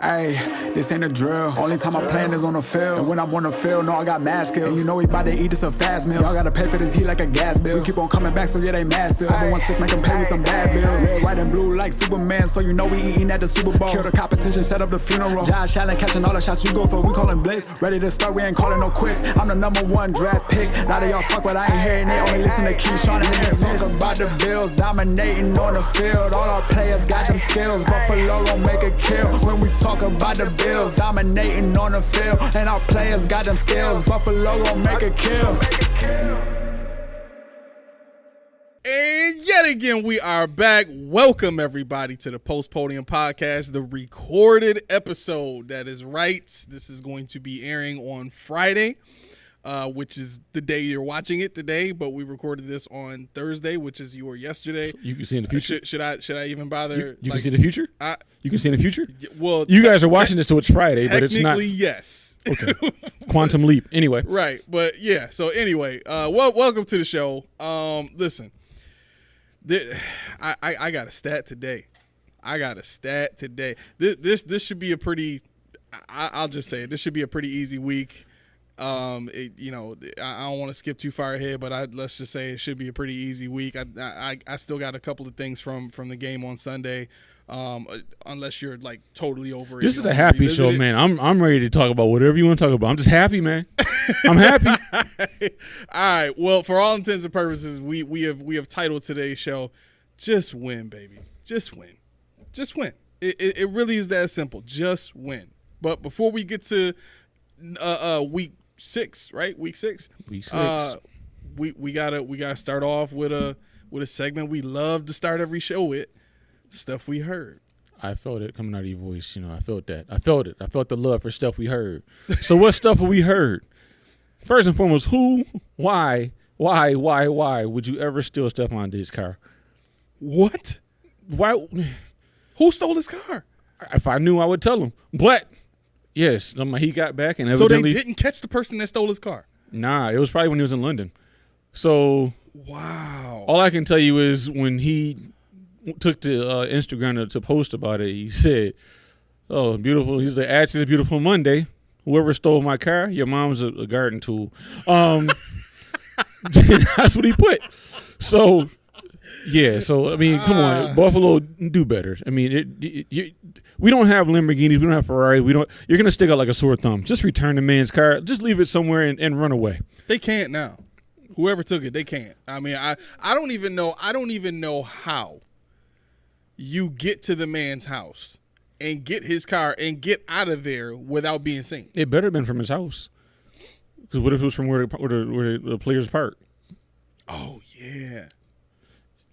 Hey, this ain't a drill. Only time I plan is on the field. And when I'm on the field, no, I got mad skills. And you know we about to eat this a fast meal. Y'all gotta pay for this heat like a gas bill. We keep on coming back, so yeah, they mad still. 716 make them pay me some bad bills. Red, white, and blue like Superman, so you know we eating at the Super Bowl. Kill the competition, set up the funeral. Josh Allen catching all the shots you go for. We callin' blitz. Ready to start, we ain't calling no quits. I'm the #1 draft pick. A lot of y'all talk, but I ain't hearing it. Only listen to Keyshawn and him. Talk about the Bills dominating on the field. All our players got them skills. Buffalo gon' make a kill when we talk about the Bills. Dominating on the field, and our players got them skills. Buffalo gon' make a kill. And yet again, we are back. Welcome, everybody, to the Post Podium Podcast, the recorded episode. That is right. This is going to be airing on Friday, which is the day you're watching it today. But we recorded this on Thursday, which is your yesterday. So you can see in the future. Should I even bother? You can see the future. You can see in the future. Well, you guys are watching this, so it's Friday, but it's not. Technically, yes. Okay. Quantum leap. Anyway. Right, but yeah. So anyway, welcome to the show. Listen. I got a stat today. This should be a pretty. I'll just say it. This should be a pretty easy week. I don't want to skip too far ahead, but let's just say it should be a pretty easy week. I still got a couple of things from the game on Sunday. Unless you're like totally over it. This is a happy show, man. I'm ready to talk about whatever you want to talk about. I'm just happy, man. I'm happy. All right. Well, for all intents and purposes, we have titled today's show "Just Win, Baby. Just Win. Just win." It really is that simple. Just win. But before we get to week 6, right? Week 6. Week 6. We gotta start off with a segment we love to start every show with. Stuff we heard. I felt it coming out of your voice. I felt that. I felt it. I felt the love for stuff we heard. So what stuff have we heard? First and foremost, who, why would you ever steal Stephon Diggs' car? What? Why? Who stole his car? If I knew, I would tell him. But, yes, he got back and so evidently. So they didn't catch the person that stole his car? Nah, it was probably when he was in London. So. Wow. All I can tell you is when he took to Instagram to post about it, he said, "Oh, beautiful." He's like, "It's a beautiful Monday. Whoever stole my car, your mom's a garden tool." That's what he put. So, yeah. So I mean, come on, Buffalo, do better. I mean, we don't have Lamborghinis, we don't have Ferrari. You're gonna stick out like a sore thumb. Just return the man's car. Just leave it somewhere and run away. They can't now. Whoever took it, they can't. I mean, I don't even know. I don't even know how you get to the man's house and get his car and get out of there without being seen. It better have been from his house. Because what if it was from where the players park? Oh, yeah.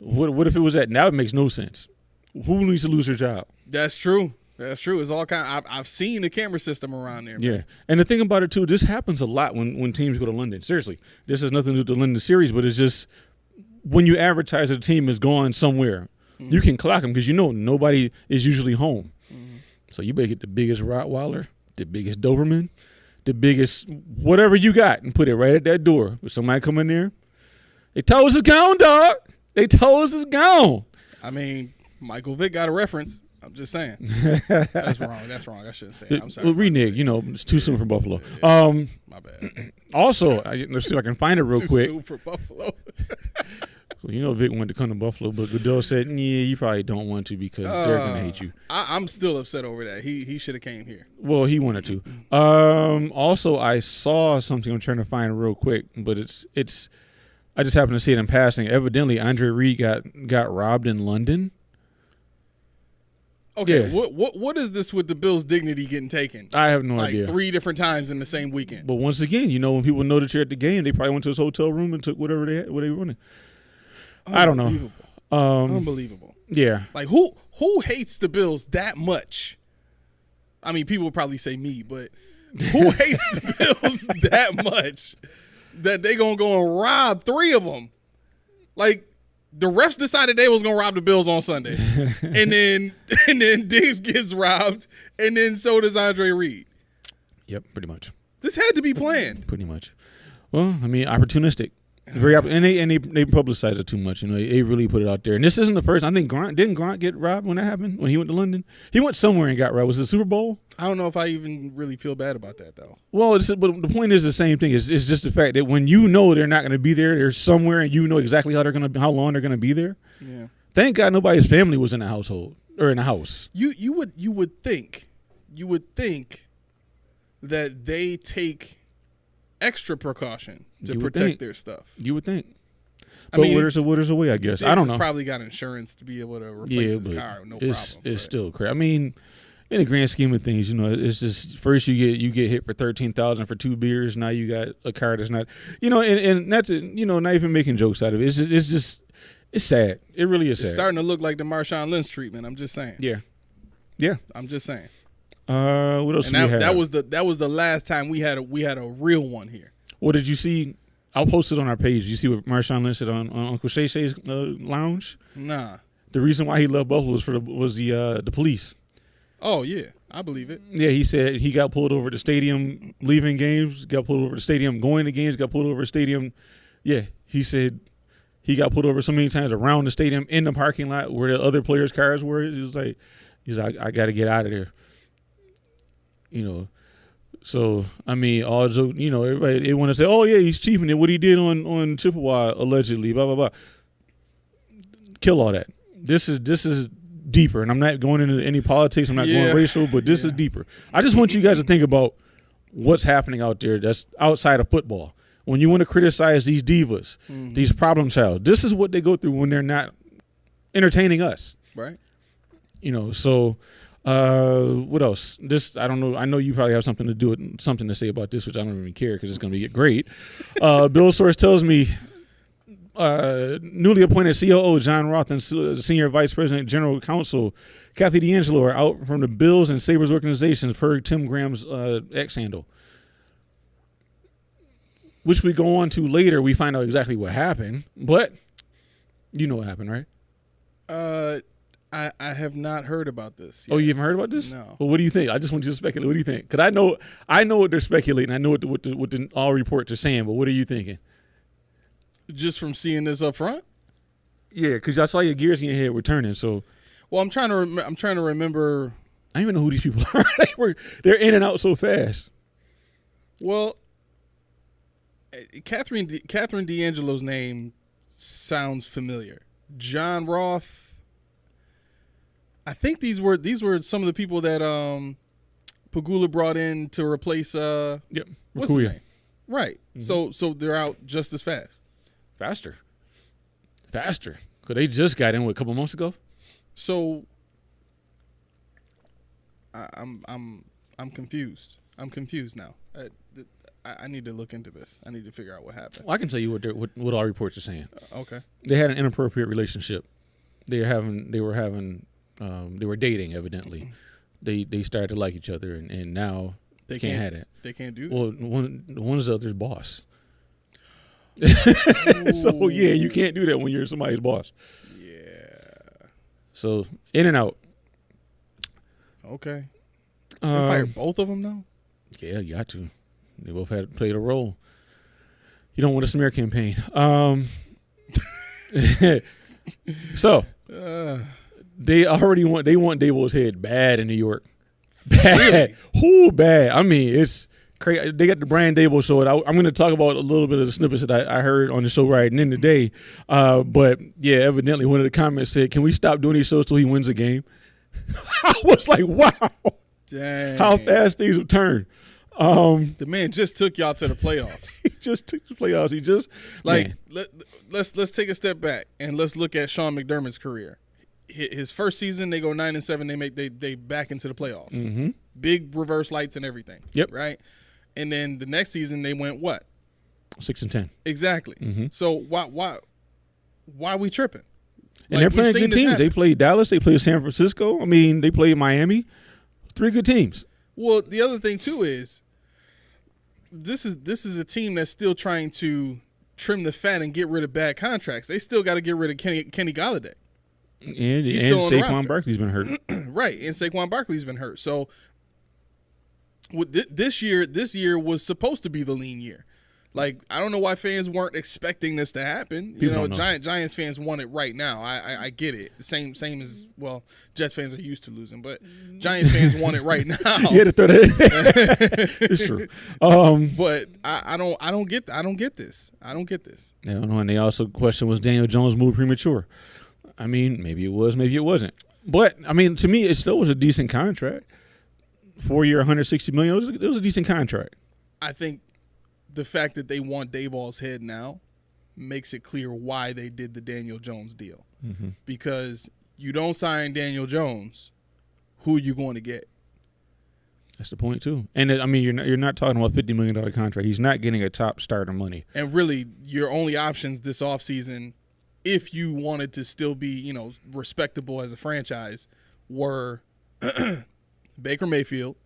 What if it was at? Now it makes no sense. Who needs to lose their job? That's true. That's true. It's all kind. I've seen the camera system around there. Yeah, and the thing about it too, this happens a lot when teams go to London. Seriously, this has nothing to do with the London series, but it's just when you advertise that a team is going somewhere, you can clock them because nobody is usually home. So you better get the biggest Rottweiler, the biggest Doberman, the biggest whatever you got, and put it right at that door. If somebody come in there, they told us it's gone, dog. They told us it's gone. I mean, Michael Vick got a reference. I'm just saying. That's wrong. I shouldn't say it. I'm sorry. Well, renege. It's too soon for Buffalo. My bad. Also, let's see if I can find it real quick. Too soon for Buffalo. So Vic wanted to come to Buffalo, but Goodell said, "Yeah, you probably don't want to because they're gonna hate you." I'm still upset over that. He should have came here. Well, he wanted to. Also, I saw something I'm trying to find real quick, but it's. I just happened to see it in passing. Evidently, Andre Reed got robbed in London. Okay, yeah. What is this with the Bills' dignity getting taken? I have no idea. 3 different times in the same weekend. But once again, when people know that you're at the game, they probably went to his hotel room and took whatever they wanted. I don't know. Unbelievable. Yeah. Like who hates the Bills that much? I mean, people would probably say me, but who hates the Bills that much that they gonna go and rob 3 of them? Like. The refs decided they was gonna rob the Bills on Sunday, and then Diggs gets robbed, and then so does Andre Reed. Yep, pretty much. This had to be planned. Pretty much. Well, I mean, opportunistic. and they publicized it too much. You know, they really put it out there. And this isn't the first. I think didn't Grant get robbed when that happened when he went to London? He went somewhere and got robbed. Was it the Super Bowl? I don't know if I even really feel bad about that though. Well, but the point is the same thing. It's just the fact that when you know they're not going to be there, they're somewhere, and you know exactly how long they're going to be there. Yeah. Thank God nobody's family was in the household or in the house. You would think that they take extra precaution to protect their stuff. You would think. I But mean, there's a way, I guess. I don't know. Probably got insurance to be able to replace his car, no problem. It's still crazy. I mean, in the grand scheme of things, you know, it's just first you get hit for $13,000 for 2 beers. Now you got a car that's not, you know, and not to, you know, not even making jokes out of it. It's just sad. It really is sad. It's starting to look like the Marshawn Lynch treatment. I'm just saying. Yeah. I'm just saying. What else? And that was the last time we had a real one here. What did you see? I'll post it on our page. You see what Marshawn Lynch said on Uncle Shay Shay's lounge? Nah. The reason why he left Buffalo was the police. Oh yeah, I believe it. Yeah, he said he got pulled over at the stadium leaving games, got pulled over at the stadium going to games, got pulled over at the stadium. Yeah, he said he got pulled over so many times around the stadium in the parking lot where the other players' cars were. He's like, I got to get out of there. You know, so I mean, all joke, you know, everybody they want to say, oh yeah, he's cheaping it. What he did on Chippewa allegedly, blah blah blah. Kill all that. This is deeper, and I'm not going into any politics. I'm not going racial, but this is deeper. I just want you guys to think about what's happening out there that's outside of football. When you want to criticize these divas, these problem child, this is what they go through when they're not entertaining us. Right. You know, so what else? I don't know. I know you probably have something to say about this, which I don't even care because it's going to be great. Bill source tells me newly appointed COO John Roth and Senior Vice President General Counsel Kathy D'Angelo are out from the Bills and Sabres organizations per Tim Graham's X handle. Which we go on to later. We find out exactly what happened, but you know what happened, right? I have not heard about this yet. Oh, you haven't heard about this? No. Well, what do you think? I just want you to speculate. What do you think? Because I know what they're speculating. I know what the all reports are saying. But what are you thinking? Just from seeing this up front? Yeah, because I saw your gears in your head were turning. So, well, I'm trying to remember. I don't even know who these people are. They're in and out so fast. Well, Catherine D'Angelo's name sounds familiar. John Roth. I think these were some of the people that Pagula brought in to replace what's his name? Right. Mm-hmm. So they're out just as fast. Faster. Because they just got in a couple months ago. So I'm confused. I'm confused now. I need to look into this. I need to figure out what happened. Well, I can tell you what all reports are saying. Okay. They had an inappropriate relationship. They were dating, evidently. They started to like each other, and now they can't have that. They can't do that. Well, one is the other's boss. So yeah, you can't do that when you're somebody's boss. Yeah. So in and out. Okay. They fired both of them now? Yeah, you got to. They both had played a role. You don't want a smear campaign. So. They want Daboll's head bad in New York. Bad. Really? Bad. I mean, it's crazy. They got the Brian Daboll show. I'm going to talk about a little bit of the snippets that I heard on the show right in today. But, yeah, evidently one of the comments said, can we stop doing these shows till he wins a game? I was like, wow. Dang. How fast things have turned. The man just took y'all to the playoffs. He just took the playoffs. He just let's take a step back and let's look at Sean McDermott's career. His first season, they go 9-7. They back into the playoffs. Mm-hmm. Big reverse lights and everything. Yep. Right. And then the next season, they went what? 6-10. Exactly. Mm-hmm. So why we tripping? And they're playing good teams. They played Dallas. They played San Francisco. I mean, they played Miami. 3 good teams. Well, the other thing too is this is a team that's still trying to trim the fat and get rid of bad contracts. They still got to get rid of Kenny Golladay. And Saquon Barkley's been hurt. Right, and Saquon Barkley's been hurt. So this year was supposed to be the lean year. Like, I don't know why fans weren't expecting this to happen. People don't know. Giants fans want it right now. I get it. Same as, well, Jets fans are used to losing, but Giants fans want it right now. You had to throw that in. It's true. But I don't get this. I don't get this. I don't know. And they also question, was Daniel Jones move premature? I mean, maybe it was, maybe it wasn't. But I mean, to me, it still was a decent contract. 4-year, $160 million. It was a decent contract. I think the fact that they want Daboll's head now makes it clear why they did the Daniel Jones deal. Mm-hmm. Because you don't sign Daniel Jones, who are you going to get? That's the point too. And I mean, you're not talking about $50 million contract. He's not getting a top starter money. And really, your only options this offseason, if you wanted to still be, respectable as a franchise, were Baker Mayfield,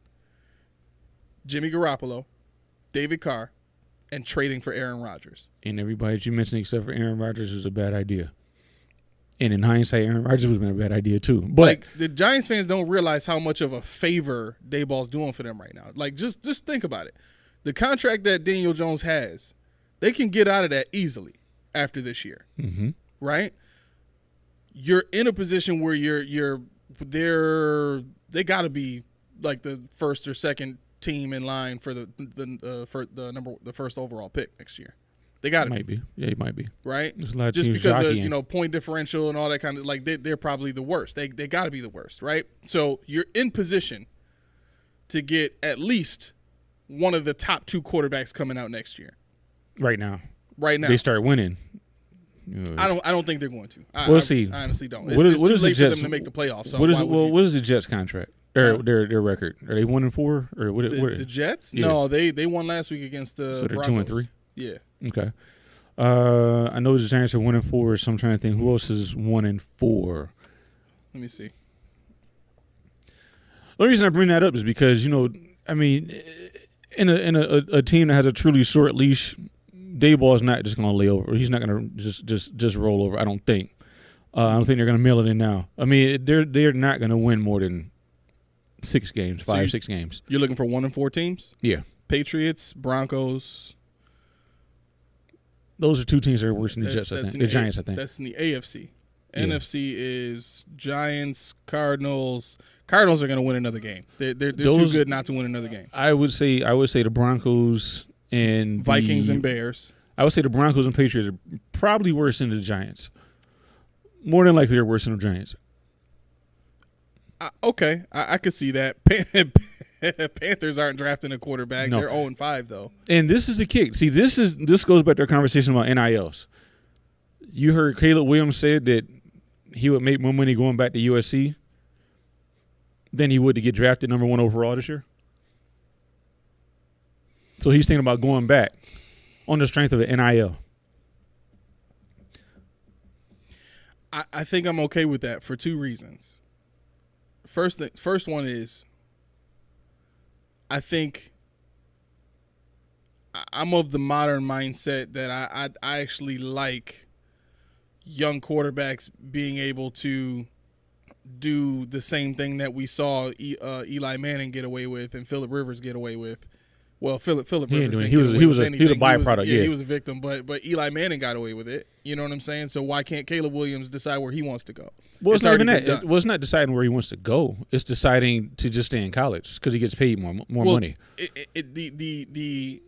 Jimmy Garoppolo, David Carr, and trading for Aaron Rodgers. And everybody that you mentioned except for Aaron Rodgers was a bad idea. And in hindsight, Aaron Rodgers would have been a bad idea too. But like, the Giants fans don't realize how much of a favor Daboll's doing for them right now. Like, just think about it. The contract that Daniel Jones has, they can get out of that easily after this year, right? You're in a position where they got to be like the first or second team in line for the first overall pick next year. They got to be. Yeah, it might be. Right? There's a lot of just teams because jockeying. of point differential and all that kind of, like, they're probably the worst. They got to be the worst, right? So you're in position to get at least one of the top 2 quarterbacks coming out next year. Right now. They start winning. I don't think they're going to. We'll see. I honestly don't. What It's too is late the for Jets, them to make the playoffs. So what is the Jets contract? Their record? Are they 1-4 or what? The Jets? Yeah. No, they won last week against the so they're Broncos. 2-3. Yeah. Okay. I know the Giants are 1-4, so I'm trying to think who else is 1-4. Let me see. The only reason I bring that up is because I mean, in a team that has a truly short leash, Daboll is not just going to lay over. He's not going to just roll over. I don't think. I don't think they're going to mail it in now. I mean, they're not going to win more than 6 games, 6 games. You're looking for 1-4 teams? Yeah. Patriots, Broncos. Those are 2 teams that are worse than the Jets, I think. The Giants, I think. That's in the AFC. Yeah. NFC is Giants, Cardinals. Cardinals are going to win another game. They're too good not to win another game. I would say the Broncos and Vikings and Bears. I would say the Broncos and Patriots are probably worse than the Giants. More than likely, they're worse than the Giants. Okay, I could see that. Panthers aren't drafting a quarterback. No. They're 0-5 though. And this is the kick. See, this goes back to our conversation about NILs. You heard Caleb Williams said that he would make more money going back to USC than he would to get drafted number 1 overall this year. So he's thinking about going back on the strength of an NIL. I think I'm okay with that for 2 reasons. First one is, I think I'm of the modern mindset that I actually like young quarterbacks being able to do the same thing that we saw Eli Manning get away with and Phillip Rivers get away with. Well, Phillip Rivers didn't get away with anything. He was a byproduct. He was a victim, but Eli Manning got away with it. You know what I'm saying? So why can't Caleb Williams decide where he wants to go? Well, it's not even that. Well, it's not deciding where he wants to go. It's deciding to just stay in college because he gets paid more money. The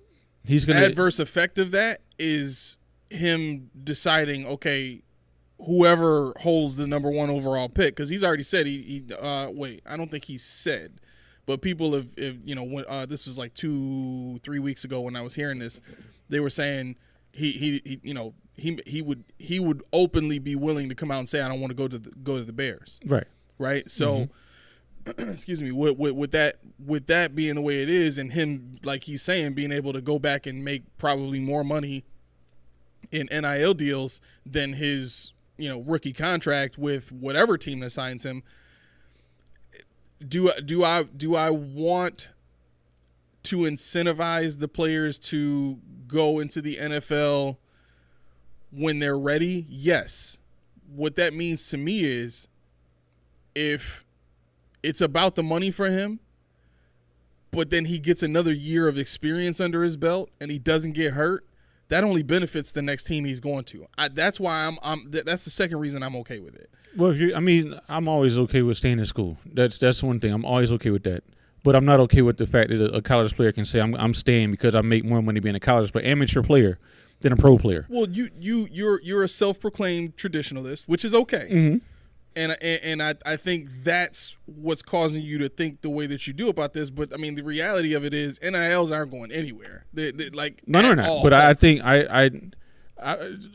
he's gonna adverse effect of that is him deciding, okay, whoever holds the number 1 overall pick, because he's already said wait, I don't think he said. But people have when this was like 2-3 weeks ago when I was hearing this, they were saying he would openly be willing to come out and say, I don't want to go to the Bears. Right. So, excuse me, with that being the way it is, and him, like he's saying, being able to go back and make probably more money in NIL deals than his rookie contract with whatever team that signs him. Do I want to incentivize the players to go into the NFL when they're ready? Yes. What that means to me is, if it's about the money for him, but then he gets another year of experience under his belt and he doesn't get hurt, that only benefits the next team he's going to. That's why that's the second reason I'm okay with it. Well, I'm always okay with staying in school. That's one thing. I'm always okay with that. But I'm not okay with the fact that a college player can say I'm staying because I make more money being a college player, amateur player, than a pro player. Well, you're a self-proclaimed traditionalist, which is okay. Mm-hmm. And I think that's what's causing you to think the way that you do about this. But I mean, the reality of it is NILs aren't going anywhere. They're no, they're not. All. But I think I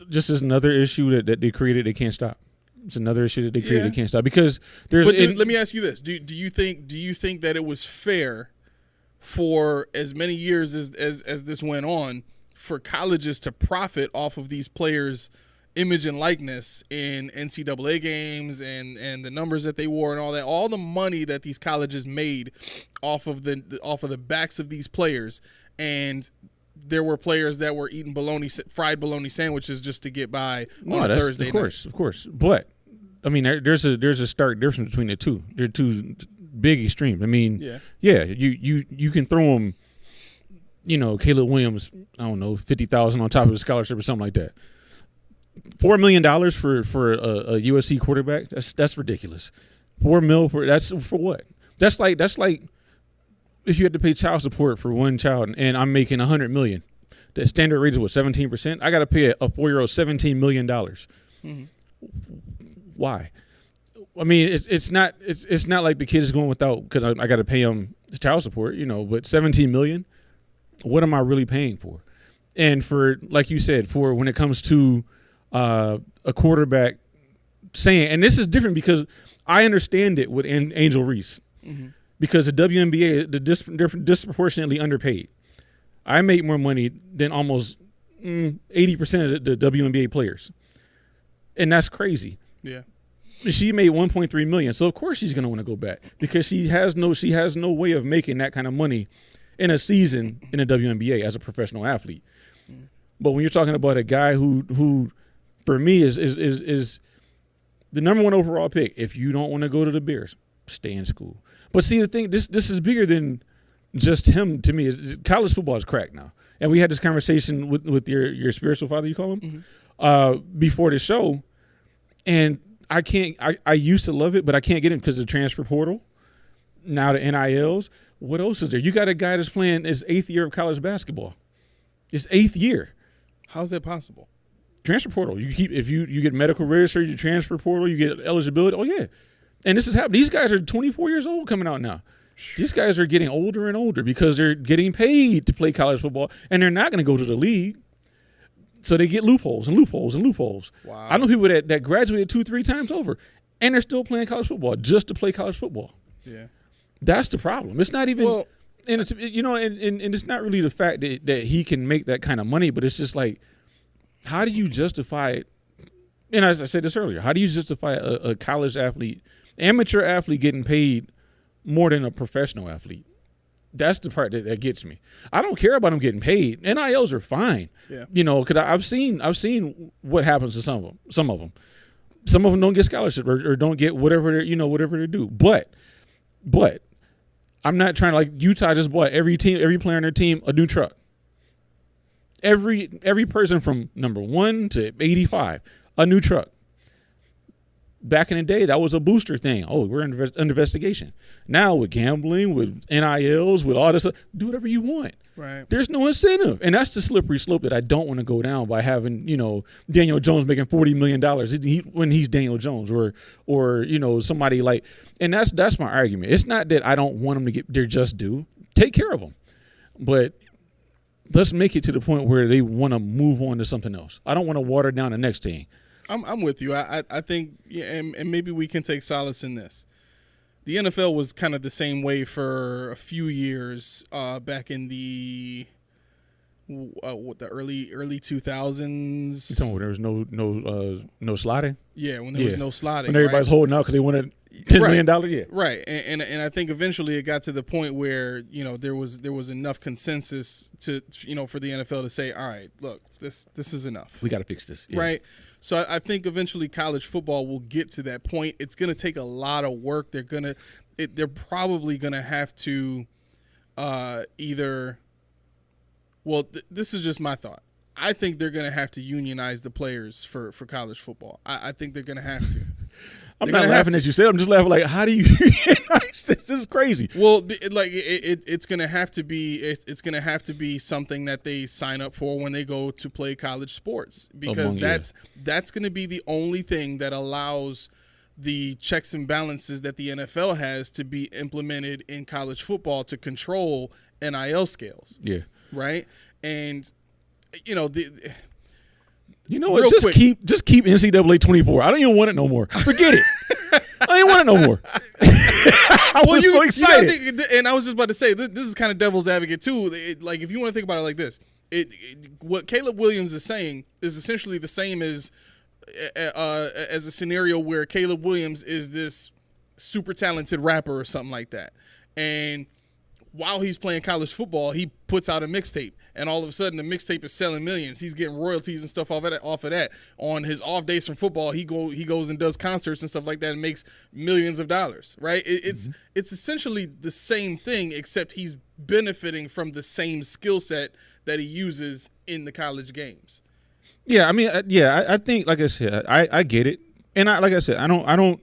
just is another issue that they created. They can't stop. It's another issue that they created. They can't stop because there's. But let me ask you this: Do you think that it was fair for as many years as this went on for colleges to profit off of these players' image and likeness in NCAA games and the numbers that they wore and all the money that these colleges made off of the backs of these players, and there were players that were eating fried bologna sandwiches just to get by on a Thursday night. Of course. But I mean, there's a stark difference between the two. They're two big extremes. I mean, you can throw them. Caleb Williams, I don't know, $50,000 on top of a scholarship or something like that. $4 million for a USC quarterback, that's ridiculous. $4 million that's for what? That's like if you had to pay child support for one child and I'm making $100 million. The standard rate is what, 17%? I got to pay a 4-year-old $17 million. Mm-hmm. Why? I mean, it's not like the kid is going without because I got to pay him child support, but $17 million. What am I really paying for? And for, like you said, for when it comes to a quarterback saying, and this is different because I understand it with Angel Reese, mm-hmm. because the WNBA, they're disproportionately underpaid. I make more money than almost 80% of the WNBA players, and that's crazy. Yeah, she made $1.3 million, so of course she's going to want to go back because she has no way of making that kind of money in a season in the WNBA as a professional athlete. Mm. But when you're talking about a guy who for me is the number one overall pick, if you don't want to go to the Bears, stay in school. But see, the thing, this is bigger than just him to me. College football is crack now. And we had this conversation with your spiritual father, you call him, mm-hmm. Before the show. And I used to love it, but I can't get him because of the transfer portal. Now the NILs. What else is there? You got a guy that's playing his 8th year of college basketball. His 8th year. How's that possible? Transfer portal. If you get medical registered, you transfer portal, you get eligibility. Oh yeah. And this is happening. These guys are 24 years old coming out now. These guys are getting older and older because they're getting paid to play college football, and they're not going to go to the league. So they get loopholes and loopholes and loopholes. Wow. I know people that graduated 2-3 times over, and they're still playing college football just to play college football. Yeah. That's the problem. It's not even, and it's and it's not really the fact that he can make that kind of money, but it's just like, how do you justify it? And as I said this earlier, how do you justify a college athlete, amateur athlete getting paid more than a professional athlete? That's the part that gets me. I don't care about them getting paid. NILs are fine. Yeah. Because I've seen what happens to some of them. Some of them don't get scholarship or don't get whatever they do. But I'm not trying to, like, Utah just bought every player on their team a new truck. Every person from number 1 to 85, a new truck. Back in the day, that was a booster thing. Oh, we're under investigation. Now with gambling, with NILs, with all this, do whatever you want. Right. There's no incentive, and that's the slippery slope that I don't want to go down by having Daniel Jones making $40 million when he's Daniel Jones or somebody like. And that's my argument. It's not that I don't want them to get their just due. Take care of them, but let's make it to the point where they want to move on to something else. I don't want to water down the next thing. I'm with you. I think, and maybe we can take solace in this. The NFL was kind of the same way for a few years back in the early 2000s. You talking about there was no slotting? Yeah, when there was no slotting. When everybody's holding out because they wanted $10 million. Yeah, right. And I think eventually it got to the point where there was enough consensus to for the NFL to say, all right, look, this is enough. We got to fix this. Yeah. Right. So I think eventually college football will get to that point. It's going to take a lot of work. They're probably going to have to either. Well, this is just my thought. I think they're going to have to unionize the players for college football. I think they're going to have to. I'm not laughing at you said. I'm just laughing like, how do you? This is crazy. Well, it's going to have to be. It's going to have to be something that they sign up for when they go to play college sports, because that's going to be the only thing that allows the checks and balances that the NFL has to be implemented in college football to control NIL scales. Yeah. Right. And just keep NCAA 24. I don't even want it no more. Forget it. I don't even want it no more. I was so excited. And I was just about to say, this is kind of devil's advocate too. Like, if you want to think about it like this, what Caleb Williams is saying is essentially the same as a scenario where Caleb Williams is this super talented rapper or something like that. And while he's playing college football, he puts out a mixtape, and all of a sudden the mixtape is selling millions. He's getting royalties and stuff off of that. On his off days from football, he goes and does concerts and stuff like that and makes millions of dollars, right? It's essentially the same thing, except he's benefiting from the same skill set that he uses in the college games. Yeah, I mean, I think, like I said, I get it, and I don't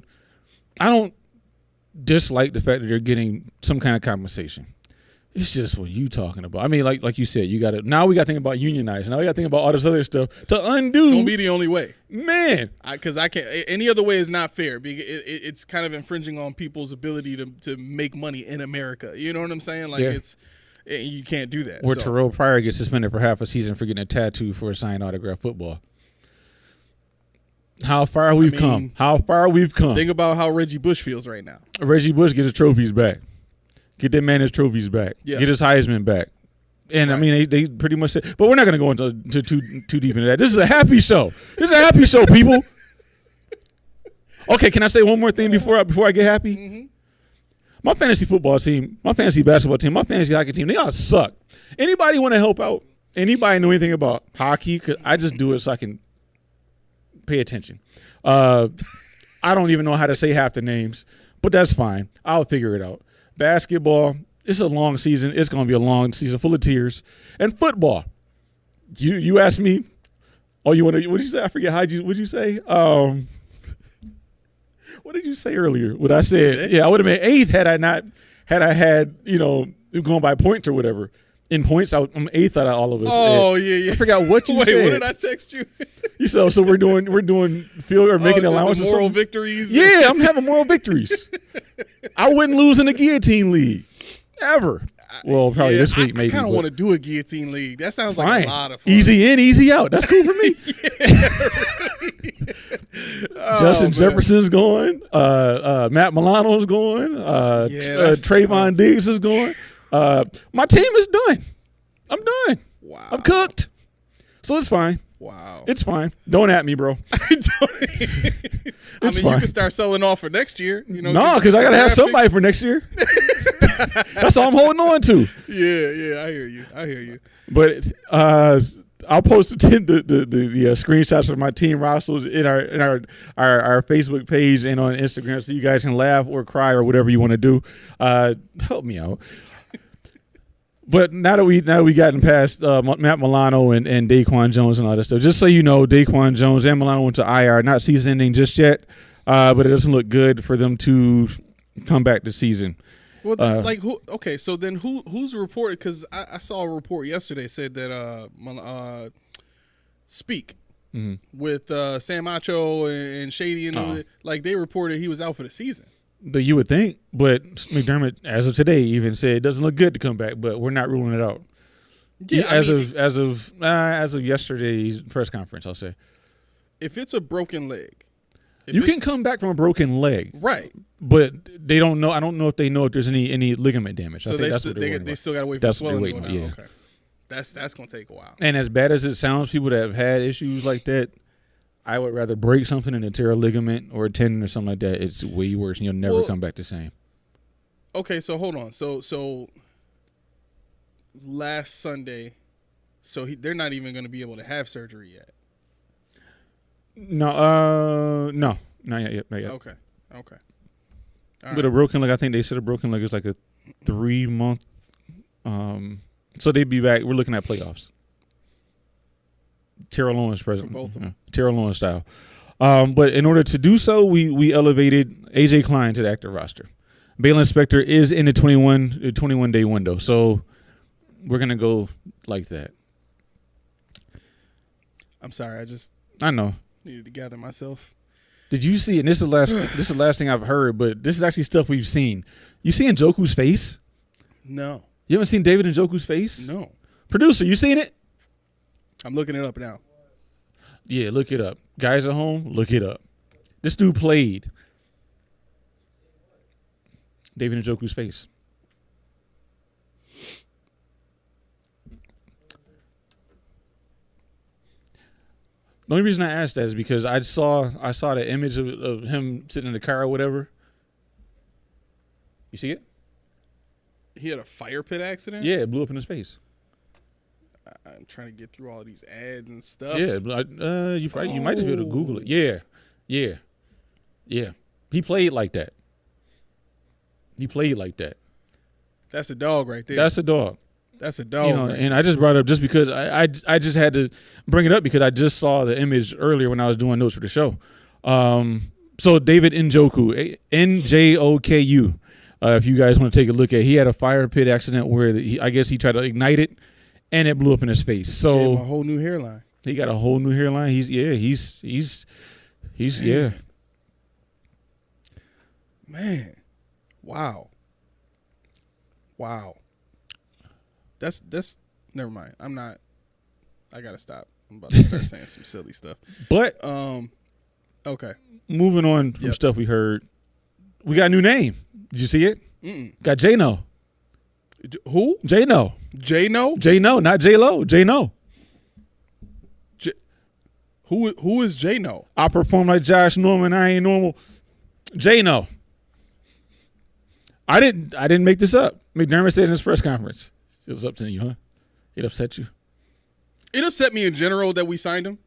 dislike the fact that they're getting some kind of compensation. It's just what you talking about. I mean, like you said, we got to think about unionizing. Now we got to think about all this other stuff to undo. It's gonna be the only way, man. Because I can't. Any other way is not fair. It's kind of infringing on people's ability to make money in America. You know what I'm saying? Like you can't do that. Or Terrell Pryor gets suspended for half a season for getting a tattoo for a signed autograph football. How far we've come. How far we've come. Think about how Reggie Bush feels right now. Reggie Bush get his trophies back. Get that man his trophies back. Yeah. Get his Heisman back. And, right. I mean, they pretty much said, but we're not going to go into too deep into that. This is a happy show. This is a happy show, people. Okay, can I say one more thing before I get happy? Mm-hmm. My fantasy football team, my fantasy basketball team, my fantasy hockey team, they all suck. Anybody want to help out? Anybody know anything about hockey? Because I just do it so I can pay attention. I don't even know how to say half the names, but that's fine. I'll figure it out. Basketball, it's a long season. It's going to be a long season full of tears. And football, you asked me, what did you say? I forget, what did you say? What did you say earlier? What I said, I would have been 8th had I had, going by points or whatever. In points, I'm 8th out of all of us. Oh, yeah. I forgot what you said. Wait, what did I text you? You said, so we're doing field or making allowances. Moral victories. Yeah, I'm having moral victories. I wouldn't lose in the guillotine league ever. Well, probably this week maybe. I kind of want to do a guillottine league. That sounds like a lot of fun. Easy in, easy out. That's cool for me. Justin Jefferson's going. Matt Milano's going. Trayvon Diggs is going. My team is done. I'm done. Wow. I'm cooked. So it's fine. Wow. It's fine. Don't at me, bro. You can start selling off for next year. No, because I got to have somebody for next year. That's all I'm holding on to. Yeah, I hear you. But I'll post the screenshots of my team rosters in our Facebook page and on Instagram, so you guys can laugh or cry or whatever you want to do. Help me out. But now that we gotten past Matt Milano and Daquan Jones and all that stuff, just so you know, Daquan Jones and Milano went to IR, not season ending just yet, but it doesn't look good for them to come back this season. Well, who? Okay, so then who's reported? Because I saw a report yesterday said that Speak with Sam Acho and Shady and they reported he was out for the season. But you would think, but McDermott, as of today, even said it doesn't look good to come back, but we're not ruling it out. Yeah, as of yesterday's press conference, I'll say. If it's a broken leg, you can come back from a broken leg, right? But they don't know. I don't know if they know if there's any ligament damage. So they still got to wait for swelling to go down. Yeah. Okay, that's going to take a while. And as bad as it sounds, people that have had issues like that, I would rather break something than tear a ligament or a tendon or something like that. It's way worse, and you'll never come back the same. Okay, so hold on. So last Sunday, they're not even going to be able to have surgery yet. No, not yet. Okay. All but a broken leg, I think they said a broken leg is like a 3-month So they'd be back. We're looking at playoffs. Terrell Owens present. For both of them. Terrell Owens style. But in order to do so, we elevated AJ Klein to the active roster. Balen Spector is in the 21 day window. So we're going to go like that. I'm sorry. I know. Needed to gather myself. Did you see? And this is the last thing I've heard, but this is actually stuff we've seen. You seen Njoku's face? No. You haven't seen David Njoku's face? No. Producer, you seen it? I'm looking it up now. Yeah, look it up. Guys at home, look it up. This dude played David Njoku's face. The only reason I asked that is because I saw the image of him sitting in the car or whatever. You see it? He had a fire pit accident? Yeah, it blew up in his face. I'm trying to get through all these ads and stuff. Yeah, you might just be able to Google it. Yeah. He played like that. That's a dog right there. That's a dog. That's a dog. And I just brought it up just because I just had to bring it up because I just saw the image earlier when I was doing notes for the show. So David Njoku, Njoku. If you guys want to take a look at, he had a fire pit accident where I guess he tried to ignite it, and it blew up in his face. So gave him a whole new hairline. He got a whole new hairline. He's yeah. Man, wow. That's never mind. I gotta stop. I'm about to start saying some silly stuff. But okay. Moving on from stuff we heard, we got a new name. Did you see it? Got J-No. Who? J-No. J-No? J-No, not J-Lo. J-No. Who is J-No? I perform like Josh Norman. I ain't normal. J-No. I didn't make this up. McDermott said in his press conference. It was up to you, huh? It upset you? It upset me in general that we signed him.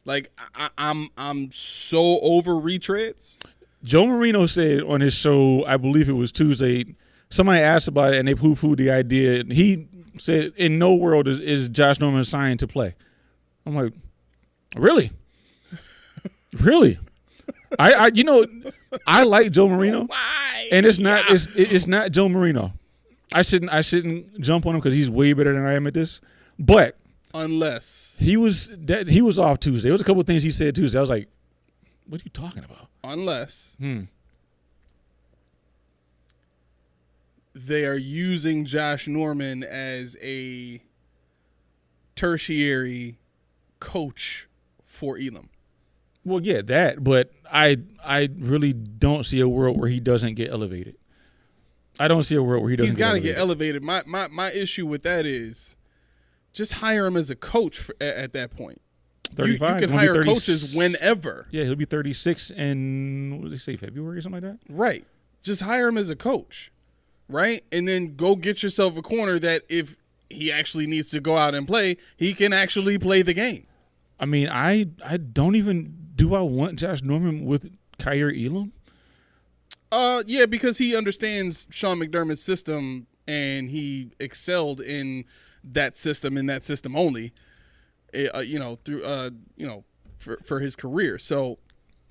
Like I'm so over retreads. Joe Marino said on his show, I believe it was Tuesday, somebody asked about it and they poo-pooed the idea. And he said, in no world is Josh Norman signed to play. I'm like, really? Really? I like Joe Marino. Why? And it's not Joe Marino. I shouldn't jump on him because he's way better than I am at this. But unless he was off Tuesday. There was a couple of things he said Tuesday. I was like, what are you talking about? Unless they are using Josh Norman as a tertiary coach for Elam. Well, yeah, that. But I really don't see a world where he doesn't get elevated. I don't see a world where he doesn't. He's got to get elevated. My issue with that is just hire him as a coach at that point. 35. You can hire coaches whenever. Yeah, he'll be 36 in, what did they say, February or something like that? Right. Just hire him as a coach, right? And then go get yourself a corner that if he actually needs to go out and play, he can actually play the game. I mean, I don't even, do I want Josh Norman with Kyer Elam? Yeah, because he understands Sean McDermott's system and he excelled in that system only. For his career. So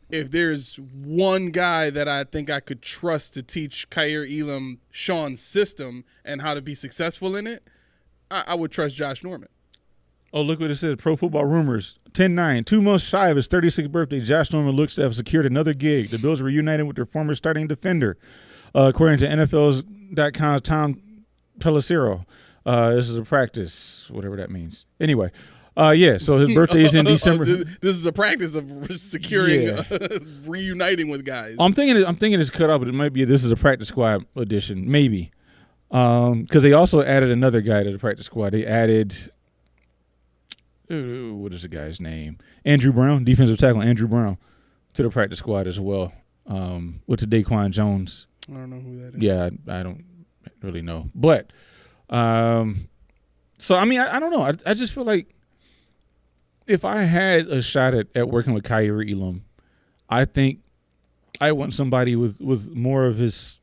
if there's one guy that I think I could trust to teach Kyer Elam Sean's system and how to be successful in it, I would trust Josh Norman. Oh, look what it says. Pro Football Rumors. 10-9. 2 months shy of his 36th birthday, Josh Norman looks to have secured another gig. The Bills are reunited with their former starting defender. According to NFL's.com's Tom Pelissero. This is a practice, whatever that means. Anyway. So his birthday is in December. This is a practice of securing, reuniting with guys. I'm thinking it's cut off, but it might be this is a practice squad edition, maybe. Because they also added another guy to the practice squad. They added, what is the guy's name? Andrew Brown, defensive tackle Andrew Brown, to the practice squad as well. With the Daquan Jones. I don't know who that is. Yeah, I don't really know, but so I mean, I don't know. I just feel like, if I had a shot at working with Kyer Elam, I think I want somebody with more of his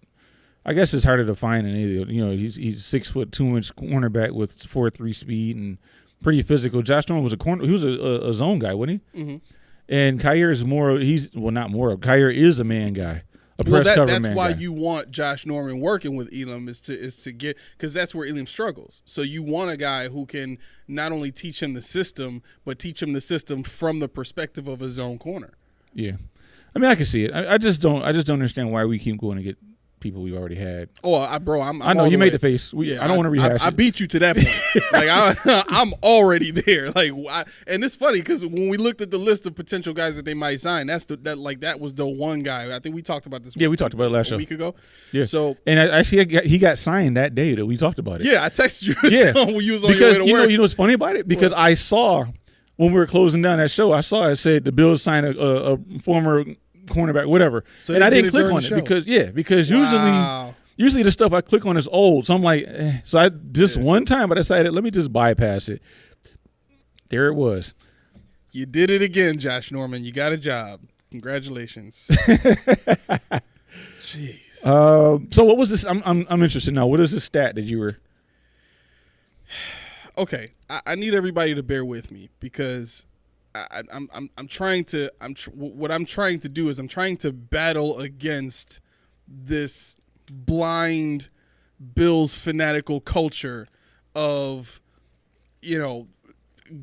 I guess it's harder to find in either. You know, he's 6'2" cornerback with 4.3 speed and pretty physical. Josh Norman was he was a zone guy, wasn't he? Mm-hmm. And Kyer is Kyer is a man guy. That's why you want Josh Norman working with Elam is to get, because that's where Elam struggles. So you want a guy who can not only teach him the system, but teach him the system from the perspective of a zone corner. Yeah, I mean, I can see it. I just don't understand why we keep going to get people we already had. Oh, I know you made the face. I don't want to rehash it. I beat you to that point. Like I'm already there. Like, and it's funny because when we looked at the list of potential guys that they might sign, that was the one guy. I think we talked about this. Yeah, we talked about it last a week ago. Yeah. So he got signed that day that we talked about it. Yeah, I texted you. Yeah, when you was on your way to work. You know what's funny about it? Because I saw when we were closing down that show, I saw it said the Bills signed a former cornerback, whatever, so and I didn't click on it because usually the stuff I click on is old, so I'm like, one time I decided let me just bypass it. There it was. You did it again, Josh Norman. You got a job. Congratulations. Jeez. So what was this? I'm interested now. What is the stat that you were? Okay, I need everybody to bear with me because I'm trying to battle against this blind Bills fanatical culture of,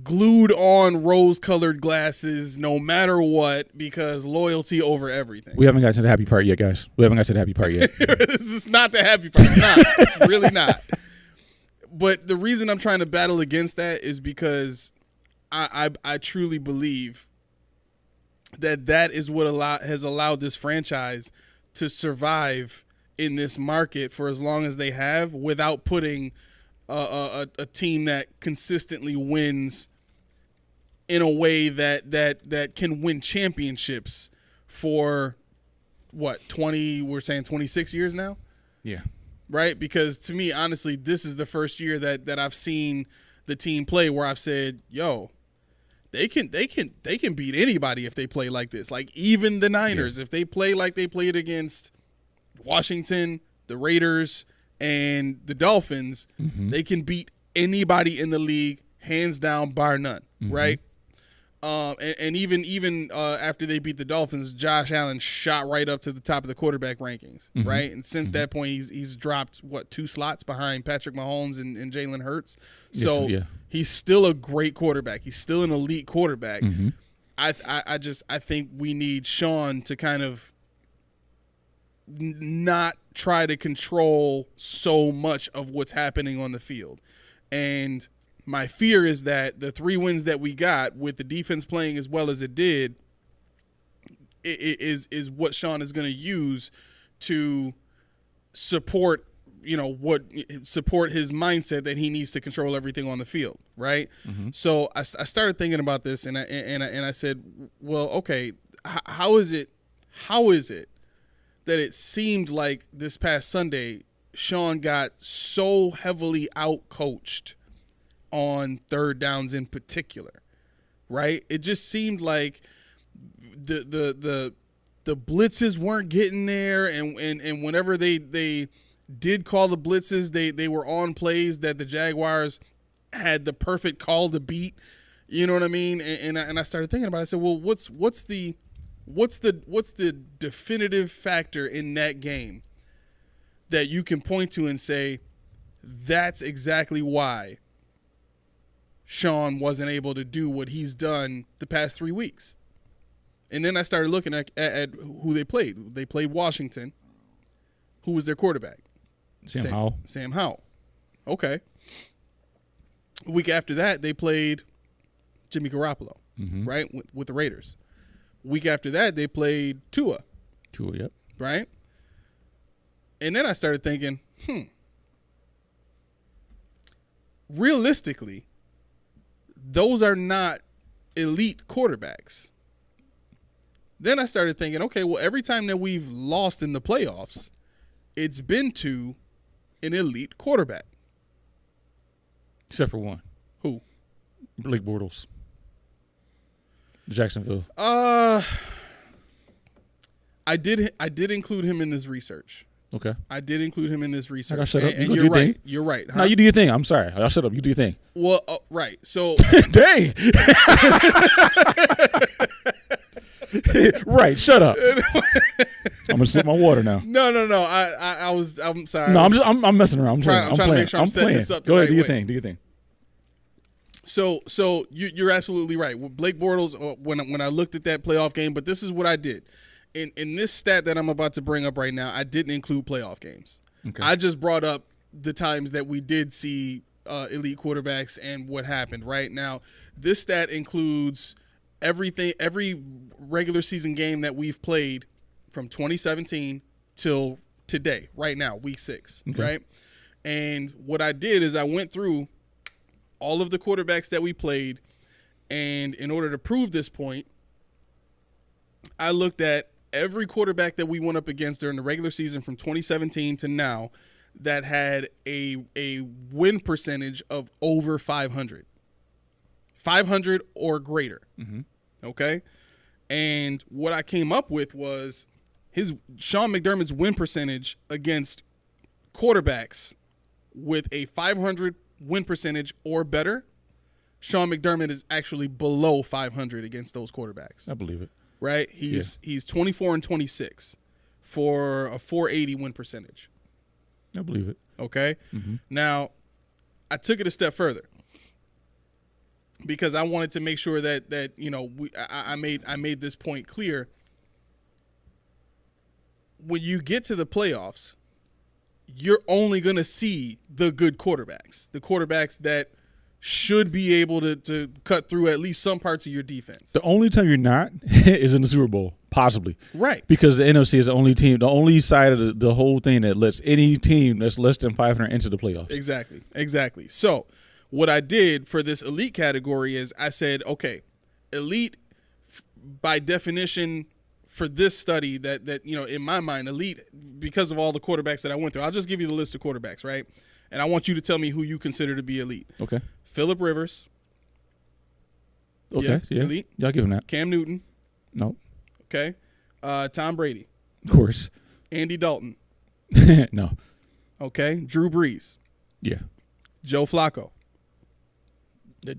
glued on rose-colored glasses no matter what because loyalty over everything. We haven't got to the happy part yet, guys. This is not the happy part. It's not. It's really not. But the reason I'm trying to battle against that is because I truly believe that is what has allowed this franchise to survive in this market for as long as they have without putting a team that consistently wins in a way that can win championships for what, 26 years now? Yeah. Right? Because to me, honestly, this is the first year that I've seen the team play where I've said, yo, they can beat anybody if they play like this. Like even the Niners, if they play like they played against Washington, the Raiders, and the Dolphins, they can beat anybody in the league, hands down, bar none, right? And even after they beat the Dolphins, Josh Allen shot right up to the top of the quarterback rankings, right? And since that point, he's dropped, 2 slots behind Patrick Mahomes and Jalen Hurts. So he's still a great quarterback. He's still an elite quarterback. I think we need Sean to kind of not try to control so much of what's happening on the field. And my fear is that the 3 wins that we got with the defense playing as well as it did is what Sean is going to use to support, support his mindset that he needs to control everything on the field, right? So I started thinking about this and I said, well, okay, how is it that it seemed like this past Sunday Sean got so heavily out-coached on third downs in particular, right? It just seemed like the blitzes weren't getting there, and whenever they did call the blitzes, they were on plays that the Jaguars had the perfect call to beat. You know what I mean? And I started thinking about it. I said, well, what's the definitive factor in that game that you can point to and say that's exactly why Sean wasn't able to do what he's done the past 3 weeks? And then I started looking at who they played. They played Washington. Who was their quarterback? Sam Howell. Okay. A week after that, they played Jimmy Garoppolo, right, with the Raiders. Week after that, they played Tua. Yep. Right? And then I started thinking, realistically, those are not elite quarterbacks. Then I started thinking, okay, well, every time that we've lost in the playoffs, it's been to an elite quarterback. Except for one. Who? Blake Bortles. Jacksonville. I did include him in this research, Okay. I did include him in this research. I shut up. And You you're do your right. thing. You're right. No, you do your thing. I'm sorry. I'll shut up. You do your thing. Well, right. So Dang. Right. Shut up. I'm gonna slip my water now. no. I'm sorry. No, I'm messing around. I'm trying to make sure I'm setting playing. this up the Go ahead. right Do your way. thing. Do your thing. So you're absolutely right. With Blake Bortles, when I looked at that playoff game, but this is what I did. In this stat that I'm about to bring up right now, I didn't include playoff games. Okay. I just brought up the times that we did see elite quarterbacks and what happened. Right now, this stat includes every regular season game that we've played from 2017 till today, right now, week 6, Okay. right? And what I did is I went through all of the quarterbacks that we played, and in order to prove this point, I looked at every quarterback that we went up against during the regular season from 2017 to now that had a win percentage of over 500 or greater. Mm-hmm. Okay, and what I came up with was Sean McDermott's win percentage against quarterbacks with a 500 win percentage or better. Sean McDermott is actually below 500 against those quarterbacks. I believe it. Right? He's 24-26 for a 480 win percentage. I believe it. Okay? Mm-hmm. Now, I took it a step further because I wanted to make sure that I made this point clear. When you get to the playoffs, you're only going to see the good quarterbacks, the quarterbacks that should be able to cut through at least some parts of your defense. The only time you're not is in the Super Bowl, possibly. Right. Because the NFC is the only team, the only side of the whole thing that lets any team that's less than 500 into the playoffs. Exactly. So what I did for this elite category is I said, okay, elite by definition for this study that in my mind, elite, because of all the quarterbacks that I went through, I'll just give you the list of quarterbacks, right? And I want you to tell me who you consider to be elite. Okay. Phillip Rivers. Okay. Yeah. Elite. Y'all give him that. Cam Newton. No. Okay. Tom Brady. Of course. Andy Dalton. No. Okay. Drew Brees. Yeah. Joe Flacco.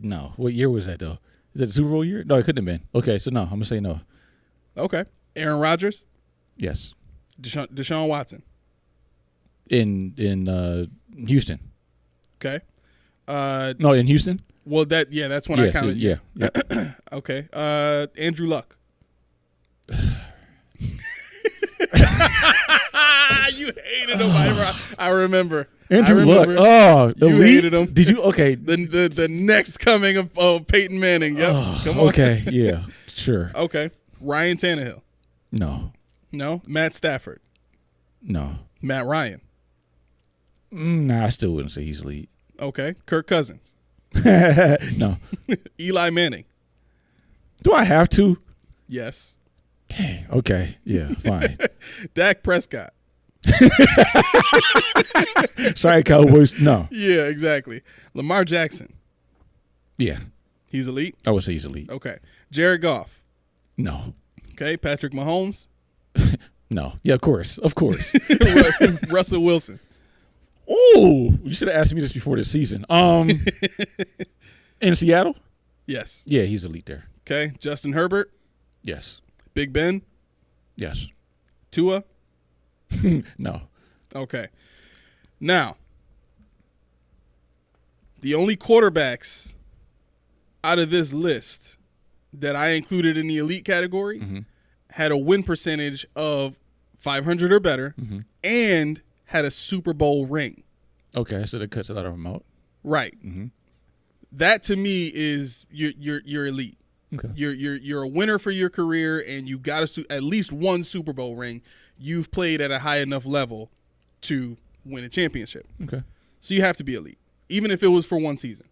No. What year was that, though? Is that the Super Bowl year? No, it couldn't have been. Okay, so no. I'm going to say no. Okay. Aaron Rodgers. Yes. Deshaun Watson. In Houston. Okay. No, in Houston? Well, that's when I counted. Yeah. Okay. Andrew Luck. You hated him. I remember. Andrew Luck. Oh, you elite? hated him. Did you? Okay. The next coming of Peyton Manning. Yep. Oh, Come on. Okay. Yeah. Sure. Okay. Ryan Tannehill. No. No. Matt Stafford. No. Matt Ryan. Nah, I still wouldn't say he's elite. Okay. Kirk Cousins. No. Eli Manning. Do I have to? Yes. Dang. Okay. Yeah. Fine. Dak Prescott. Sorry, Cowboys. No. Yeah, exactly. Lamar Jackson. Yeah. He's elite. I would say he's elite. Okay. Jared Goff. No. Okay. Patrick Mahomes. No. Yeah. Of course. Russell Wilson. Oh, you should have asked me this before this season. In Seattle? Yes. Yeah, he's elite there. Okay. Justin Herbert. Yes. Big Ben. Yes. Tua. No. Okay. Now, the only quarterbacks out of this list that I included in the elite category had a win percentage of 500 or better and had a Super Bowl ring. Okay, so that cuts a lot of them out. Right. That to me is you're elite. Okay. You're a winner for your career, and you got at least one Super Bowl ring. You've played at a high enough level to win a championship. Okay. So you have to be elite, even if it was for one season.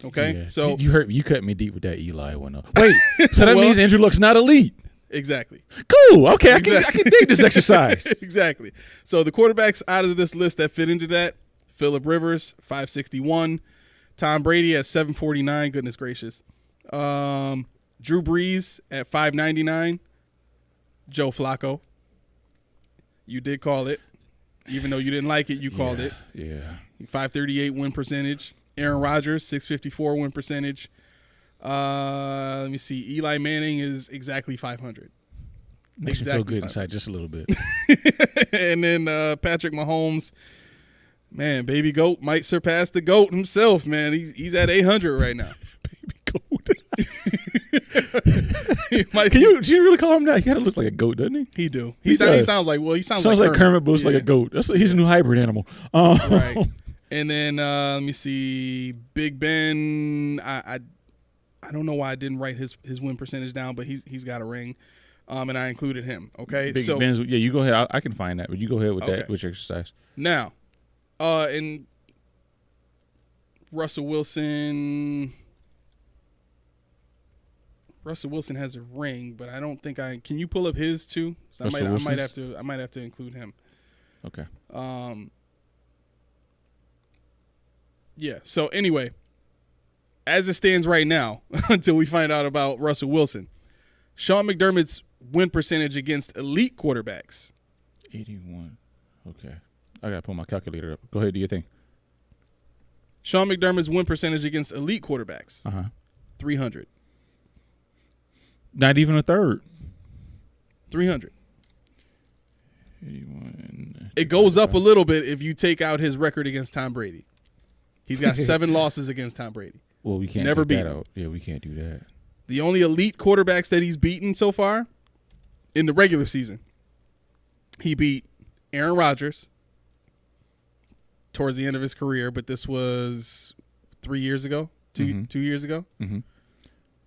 Okay. Yeah. So you cut me deep with that Eli one. Wait, so that Well- means Andrew Luck's not elite. exactly. Cool. Okay, I can dig this exercise. Exactly. So the quarterbacks out of this list that fit into that: Phillip Rivers, 561. Tom Brady at 749. Goodness gracious. Drew Brees at 599. Joe Flacco. You did call it. Even though you didn't like it, you called it. Yeah. 538 win percentage. Aaron Rodgers, 654 win percentage. Let me see. Eli Manning is exactly 500. Makes you feel good inside just a little bit. And then Patrick Mahomes, man, baby GOAT might surpass the GOAT himself, man. He's at 800 right now. Baby GOAT. Do you really call him that? He kind of looks like a goat, doesn't he? He do. He sounds like Kermit, but it's like a goat. He's a new hybrid animal. Right. And then let me see. Big Ben, I don't know why I didn't write his win percentage down, but he's got a ring. And I included him. Okay, Big Ben's, yeah, you go ahead. I can find that, but you go ahead with that with your exercise. Now, and Russell Wilson has a ring, but I don't think I can. You pull up his too? So I might have to include him. Okay. Yeah. So anyway, as it stands right now, until we find out about Russell Wilson, Sean McDermott's win percentage against elite quarterbacks. 81. Okay. I got to pull my calculator up. Go ahead, do your thing. Sean McDermott's win percentage against elite quarterbacks. 300. Not even a third. 300. 81. It goes up a little bit if you take out his record against Tom Brady. He's got 7 losses against Tom Brady. Well, we can't never beat beat that him. out. Yeah, we can't do that. The only elite quarterbacks that he's beaten so far in the regular season, he beat Aaron Rodgers towards the end of his career, but this was 3 years ago, 2 years ago,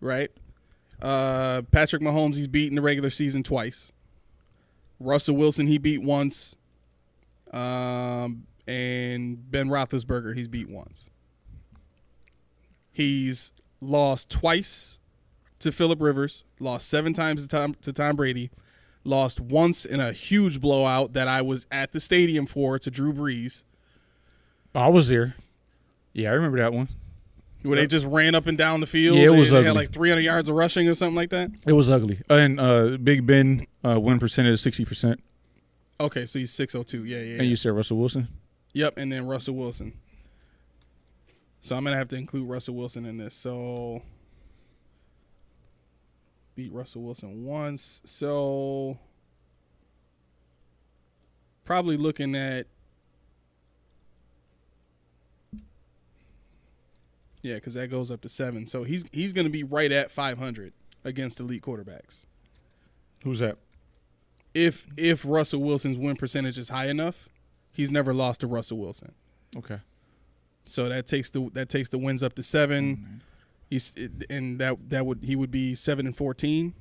right? Patrick Mahomes, he's beat in the regular season twice. Russell Wilson, he beat once. And Ben Roethlisberger, he's beat once. He's lost twice to Phillip Rivers, lost 7 times to Tom Brady, lost once in a huge blowout that I was at the stadium for to Drew Brees. I was there. Yeah, I remember that one. Where they just ran up and down the field. Yeah, it was they ugly. had like 300 yards of rushing or something like that. It was ugly. And Big Ben win percentage 60%. Okay, so he's 602. Yeah. And you said Russell Wilson? Yep, and then Russell Wilson. So I'm going to have to include Russell Wilson in this. So beat Russell Wilson once. So probably looking at, yeah, because that goes up to 7. So he's going to be right at 500 against elite quarterbacks. Who's that? If Russell Wilson's win percentage is high enough, he's never lost to Russell Wilson. Okay. So that takes the wins up to 7. He would be 7-14.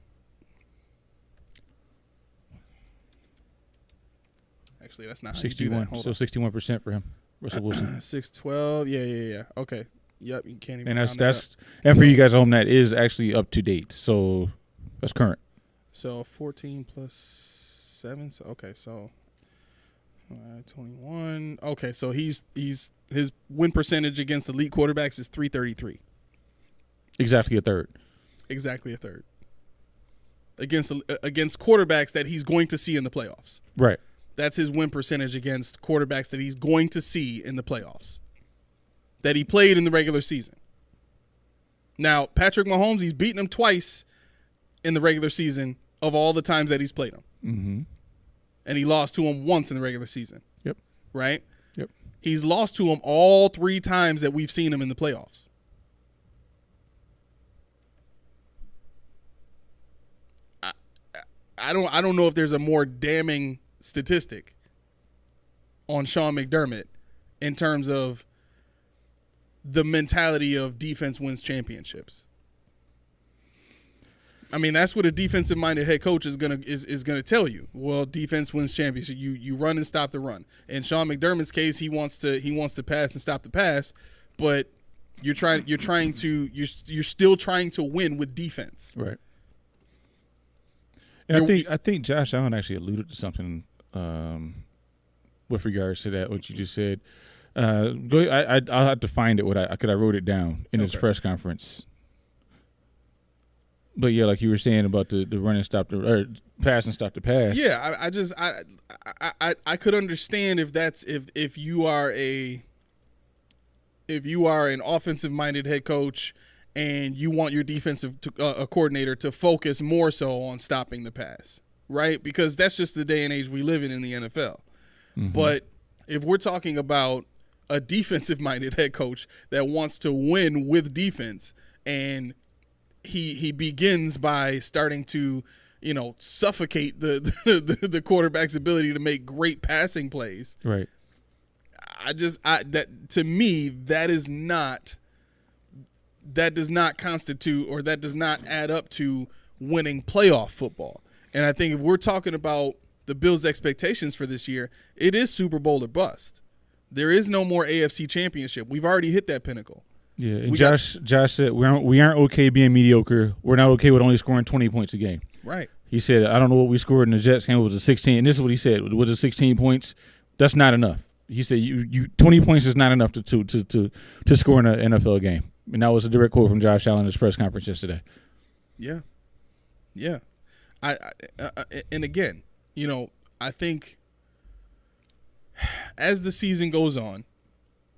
Actually, that's not how 61. You do that. So 61% for him, Russell Wilson. 612. Yeah. Okay. Yep. You can't even. And that's and for you guys at home, that is actually up to date. So that's current. So 14 plus 7. So okay. So 21. Okay. So his win percentage against elite quarterbacks is 333. Exactly a third. Exactly a third. Against quarterbacks that he's going to see in the playoffs. Right. That's his win percentage against quarterbacks that he's going to see in the playoffs. That he played in the regular season. Now, Patrick Mahomes, he's beaten him twice in the regular season of all the times that he's played him. Mm-hmm. And he lost to him once in the regular season. Yep. Right? Yep. He's lost to him all 3 times that we've seen him in the playoffs. I don't know if there's a more damning statistic on Sean McDermott in terms of the mentality of defense wins championships. I mean, that's what a defensive-minded head coach is gonna tell you. Well, defense wins championships. You run and stop the run. In Sean McDermott's case, he wants to pass and stop the pass, but you're still trying to win with defense. Right. And I think Josh Allen actually alluded to something with regards to that, what you just said. I'll have to find it. Because I wrote it down in his press conference. But yeah, like you were saying about the run and stop or pass and stop the pass. Yeah, I could understand if you are an offensive minded head coach and you want your defensive coordinator to focus more so on stopping the pass, right? Because that's just the day and age we live in the NFL. Mm-hmm. But if we're talking about a defensive minded head coach that wants to win with defense, and he begins by starting to, suffocate the quarterback's ability to make great passing plays. Right. To me, that does not constitute, or that does not add up to winning playoff football. And I think if we're talking about the Bills' expectations for this year, it is Super Bowl or bust. There is no more AFC Championship. We've already hit that pinnacle. Yeah, and Josh said we aren't okay being mediocre. We're not okay with only scoring 20 points a game. Right. He said, I don't know what we scored in the Jets game. It was a 16. And this is what he said. Was it 16 points? That's not enough. He said, you 20 points is not enough to score in an NFL game. And that was a direct quote from Josh Allen in his press conference yesterday. Yeah. Yeah. And again, I think as the season goes on,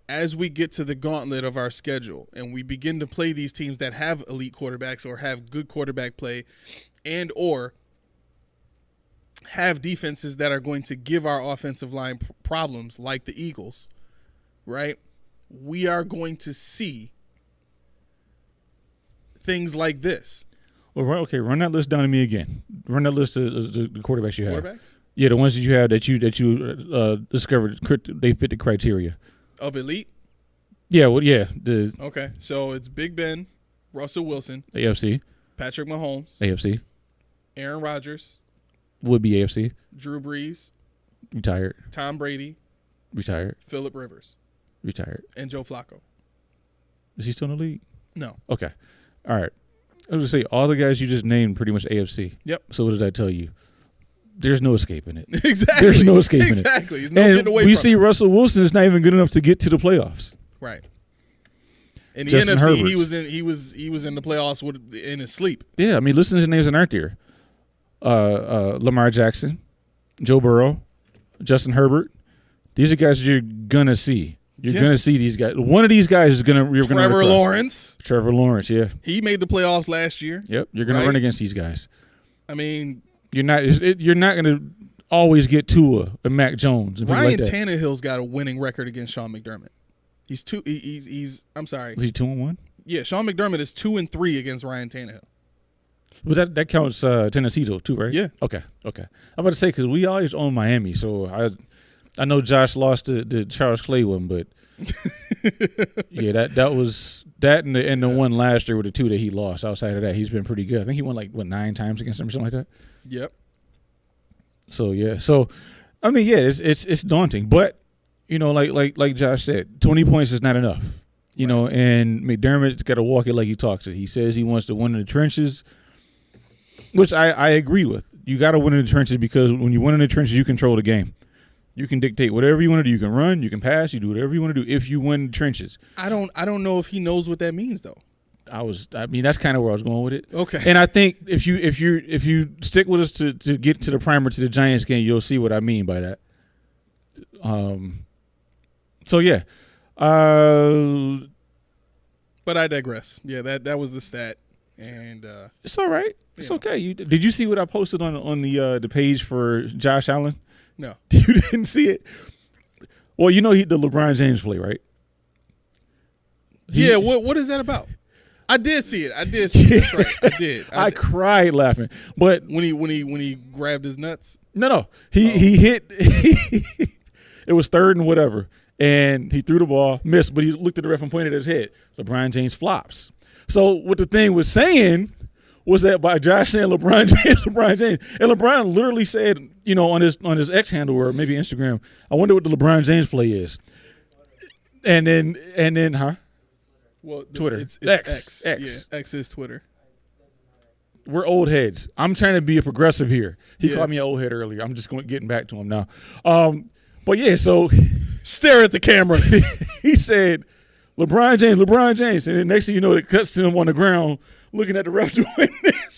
as we get to the gauntlet of our schedule and we begin to play these teams that have elite quarterbacks or have good quarterback play and or have defenses that are going to give our offensive line problems like the Eagles, right? We are going to see things like this. Well, okay, run that list down to me again. Run that list of the quarterbacks you have. Quarterbacks? Yeah, the ones that you have that you discovered they fit the criteria. Of elite? Yeah, well, yeah. Okay, so it's Big Ben, Russell Wilson, AFC, Patrick Mahomes, AFC, Aaron Rodgers, would be AFC, Drew Brees, retired, Tom Brady, retired, Phillip Rivers, retired, and Joe Flacco. Is he still in the league? No. Okay, all right. I was gonna say all the guys you just named pretty much AFC. Yep. So what does that tell you? There's no escaping it. Exactly. There's no escaping it. Exactly. There's no getting away from it. We see Russell Wilson is not even good enough to get to the playoffs. Right. In the Justin NFC, Herberts. he was in the playoffs in his sleep. Yeah, I mean, listen to the names that aren't there. Lamar Jackson, Joe Burrow, Justin Herbert. These are guys that you're gonna see. You're gonna see these guys. One of these guys is gonna. Trevor Lawrence. Trevor Lawrence, yeah. He made the playoffs last year. Yep, you're gonna run against these guys. I mean, you're not gonna always get Tua or Mac Jones. And Ryan like that. Tannehill's got a winning record against Sean McDermott. I'm sorry. Was he 2-1? Yeah, Sean McDermott is 2-3 against Ryan Tannehill. But that counts Tennessee though too, right? Yeah. Okay. I'm about to say because we always own Miami, so I know Josh lost to Charles Clay one, but yeah, that was that and the one last year were the two that he lost. Outside of that, he's been pretty good. I think he won 9 times against them or something like that. Yep. So yeah, I mean, yeah, it's daunting, but like Josh said, 20 points is not enough. You know, and McDermott's got to walk it like he talks it. He says he wants to win in the trenches, which I agree with. You got to win in the trenches because when you win in the trenches, you control the game. You can dictate whatever you want to do. You can run, you can pass, you do whatever you want to do if you win the trenches. I don't know if he knows what that means though. I mean, that's kind of where I was going with it. Okay. And I think if you stick with us to get to the primer to the Giants game, you'll see what I mean by that. So yeah. But I digress. Yeah, that was the stat, and it's all right. It's okay. Did you see what I posted on the page for Josh Allen? No, you didn't see it. Well, the LeBron James play, right? Yeah. What is that about? I did see it. That's right. I did. I cried laughing. But when he grabbed his nuts. No. He hit. It was third and whatever. And he threw the ball, missed, but he looked at the ref and pointed at his head. LeBron James flops. So what the thing was saying was that by Josh saying LeBron James, and LeBron literally said, on his X handle or maybe Instagram, I wonder what the LeBron James play is. And then, huh? Well, Twitter. It's X. Yeah, X is Twitter. We're old heads. I'm trying to be a progressive here. He called me an old head earlier. I'm just getting back to him now. But yeah, so stare at the cameras. He said, LeBron James. And then next thing you know, it cuts to him on the ground looking at the ref doing this.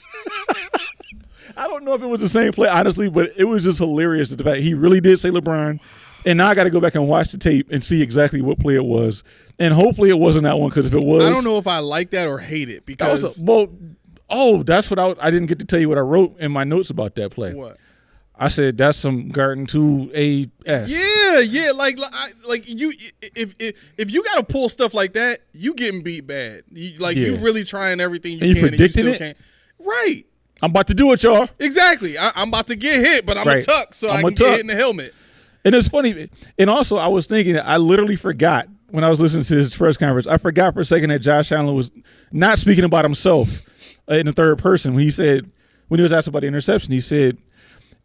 I don't know if it was the same play, honestly, but it was just hilarious the fact he really did say LeBron. And now I got to go back and watch the tape and see exactly what play it was. And hopefully it wasn't that one, because if it was, I don't know if I like that or hate it, because that's what I didn't get to tell you what I wrote in my notes about that play. What? I said that's some Garden 2 AS. Yeah, like you, if you got to pull stuff like that, you getting beat bad. You really trying everything you and can, predicting and you still can't. Right. I'm about to do it, y'all. Exactly. I'm about to get hit, but I'm a tuck, so I can get hit in the helmet. And it's funny. And also, I was thinking, I literally forgot when I was listening to his press conference. I forgot for a second that Josh Allen was not speaking about himself in the third person. When he was asked about the interception, he said,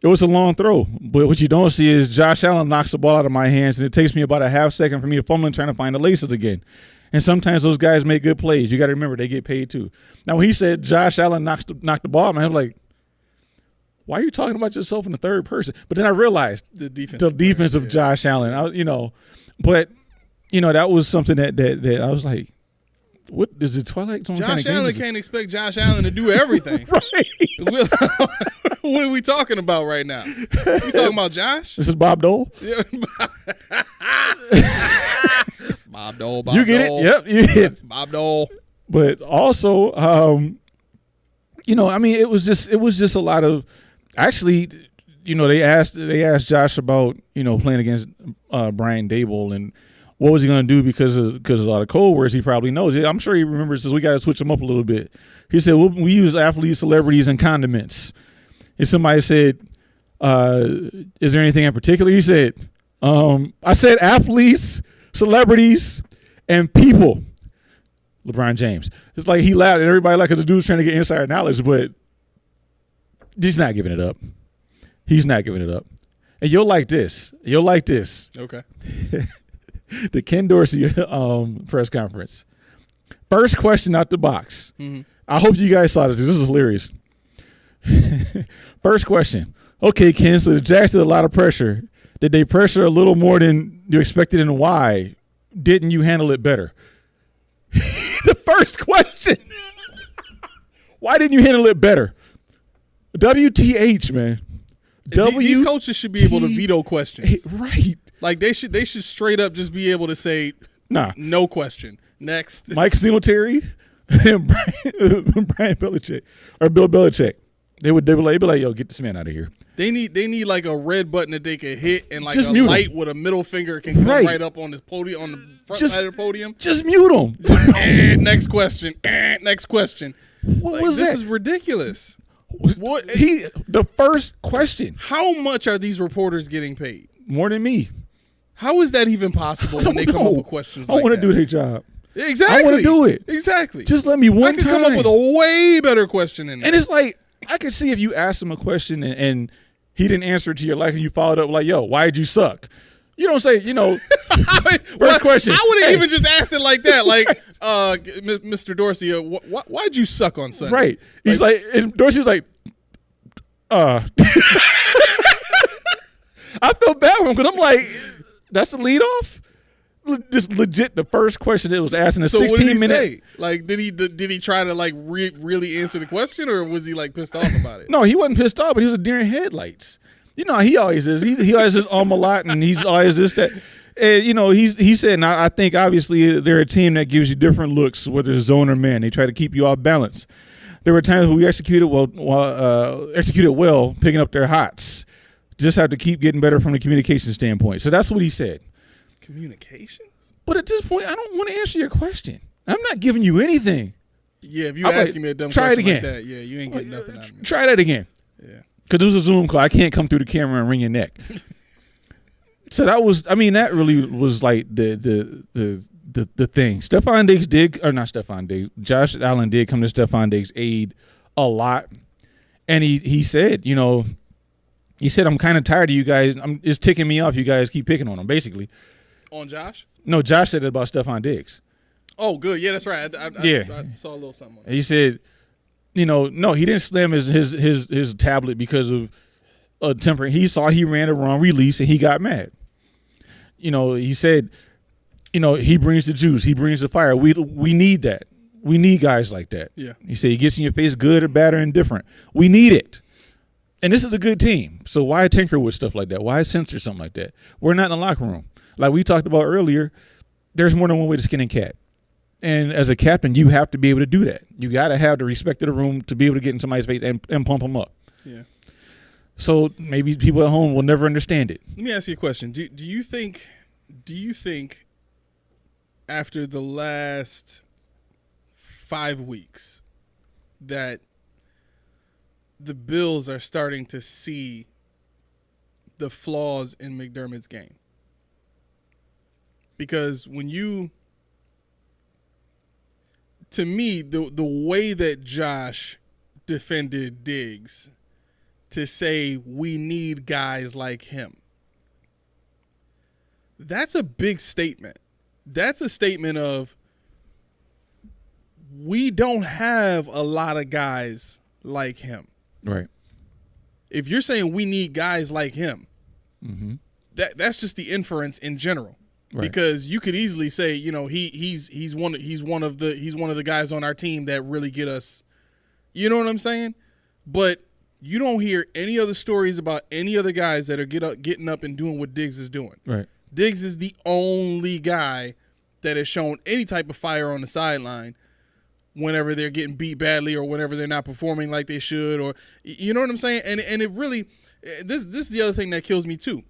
it was a long throw, but what you don't see is Josh Allen knocks the ball out of my hands, and it takes me about a half second for me to fumble and trying to find the laces again. And sometimes those guys make good plays. You got to remember, they get paid too. Now, when he said Josh Allen knocked the ball, man, I'm like, why are you talking about yourself in the third person? But then I realized the defense of Josh Allen. But that was something that I was like, what is the Twilight Zone? Josh Allen can't expect Josh Allen to do everything. Right. What are we talking about right now? We talking about Josh? This is Bob Dole. Yeah. Bob Dole. You get it? Yep. You get it. Bob Dole. But also, it was just a lot of. Actually, they asked Josh about playing against Brian Daboll and what was he going to do because of a lot of code words he probably knows. I'm sure he remembers this. We got to switch him up a little bit. He said, we use athletes, celebrities, and condiments. And somebody said, is there anything in particular? He said, I said athletes, celebrities, and people. LeBron James. It's like he laughed and everybody like the dude's trying to get insider knowledge, but he's not giving it up. He's not giving it up. And you'll like this. Okay. The Ken Dorsey press conference. First question out the box. Mm-hmm. I hope you guys saw this. This is hilarious. First question. Okay, Ken, so the Jacks did a lot of pressure. Did they pressure a little more than you expected, and why? Didn't you handle it better? The first question. Why didn't you handle it better? WTH, man. These coaches should be able to veto questions. Right. Like they should straight up just be able to say, nah, no question. Next. Mike Singletary and Brian Belichick or Bill Belichick. They'd be like, yo, get this man out of here. They need like a red button that they can hit, and like just a light with a middle finger can come right up on this podium, on the front side of the podium. Just mute him. And next question. Next question. What was this that? is ridiculous. What the first question. How much are these reporters getting paid? More than me. How is that even possible when they come up with questions like that? I want to do their job. Exactly. I want to do it. Exactly. Just let me one time. I can come up with a way better question than that. And it's like, I could see if you asked him a question and he didn't answer it to your liking, and you followed up like, yo, why'd you suck? You don't say, first question. I would have even just asked it like that. Like, Mr. Dorsey, why'd you suck on Sunday? Right. He's like, and Dorsey was like, I feel bad for him because I'm like, that's the lead off? Just legit the first question that was asked in a 16-minute. Say? Like, did he try to like really answer the question, or was he like pissed off about it? No, he wasn't pissed off, but he was a deer in headlights. You know how he always is. He always is a lot, and he's always this, that. And, he said, now I think obviously they're a team that gives you different looks, whether it's zone or man. They try to keep you off balance. There were times when we executed well, picking up their hots. Just have to keep getting better from the communication standpoint. So that's what he said. Communications? But at this point, I don't want to answer your question. I'm not giving you anything. Yeah, if you're asking me a dumb question like that, yeah, you ain't getting nothing out of me. Try that again. Yeah. Because it was a Zoom call. I can't come through the camera and wring your neck. So that really was like the thing. Stefon Diggs Josh Allen did come to Stefon Diggs' aid a lot. And he said, I'm kind of tired of you guys. It's ticking me off. You guys keep picking on him, basically. On Josh? No, Josh said it about Stefon Diggs. Oh, good. Yeah, that's right. I saw a little something on that. He said, no, he didn't slam his tablet because of a temper. He saw he ran a wrong release and he got mad. He said, he brings the juice. He brings the fire. We need that. We need guys like that. Yeah. You say he gets in your face, good or bad or indifferent. We need it. And this is a good team. So why tinker with stuff like that? Why censor something like that? We're not in the locker room. Like we talked about earlier, there's more than one way to skin a cat. And as a captain, you have to be able to do that. You got to have the respect of the room to be able to get in somebody's face and pump them up. Yeah. So maybe people at home will never understand it. Let me ask you a question. Do you think after the last 5 weeks that the Bills are starting to see the flaws in McDermott's game? Because to me, the way that Josh defended Diggs to say we need guys like him, that's a big statement. That's a statement of we don't have a lot of guys like him. Right. If you're saying we need guys like him, Mm-hmm. that's just the inference in general. Right. Because you could easily say, he's one of the guys on our team that really get us. You know what I'm saying? But you don't hear any other stories about any other guys that are getting up and doing what Diggs is doing. Right. Diggs is the only guy that has shown any type of fire on the sideline whenever they're getting beat badly or whenever they're not performing like they should, or you know what I'm saying? And it really this is the other thing that kills me too.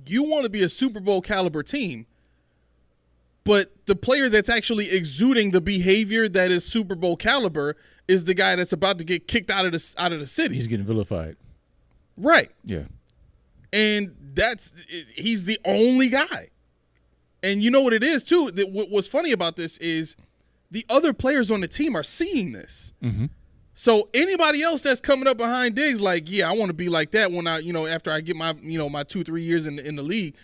You want to be a Super Bowl caliber team, but the player that's actually exuding the behavior that is Super Bowl caliber is the guy that's about to get kicked out of the city. He's getting vilified. Right. Yeah. And he's the only guy. And you know what it is too? What's funny about this is the other players on the team are seeing this. Mm-hmm. So anybody else that's coming up behind Diggs, like, yeah, I want to be like that when after I get my 2-3 years in the league,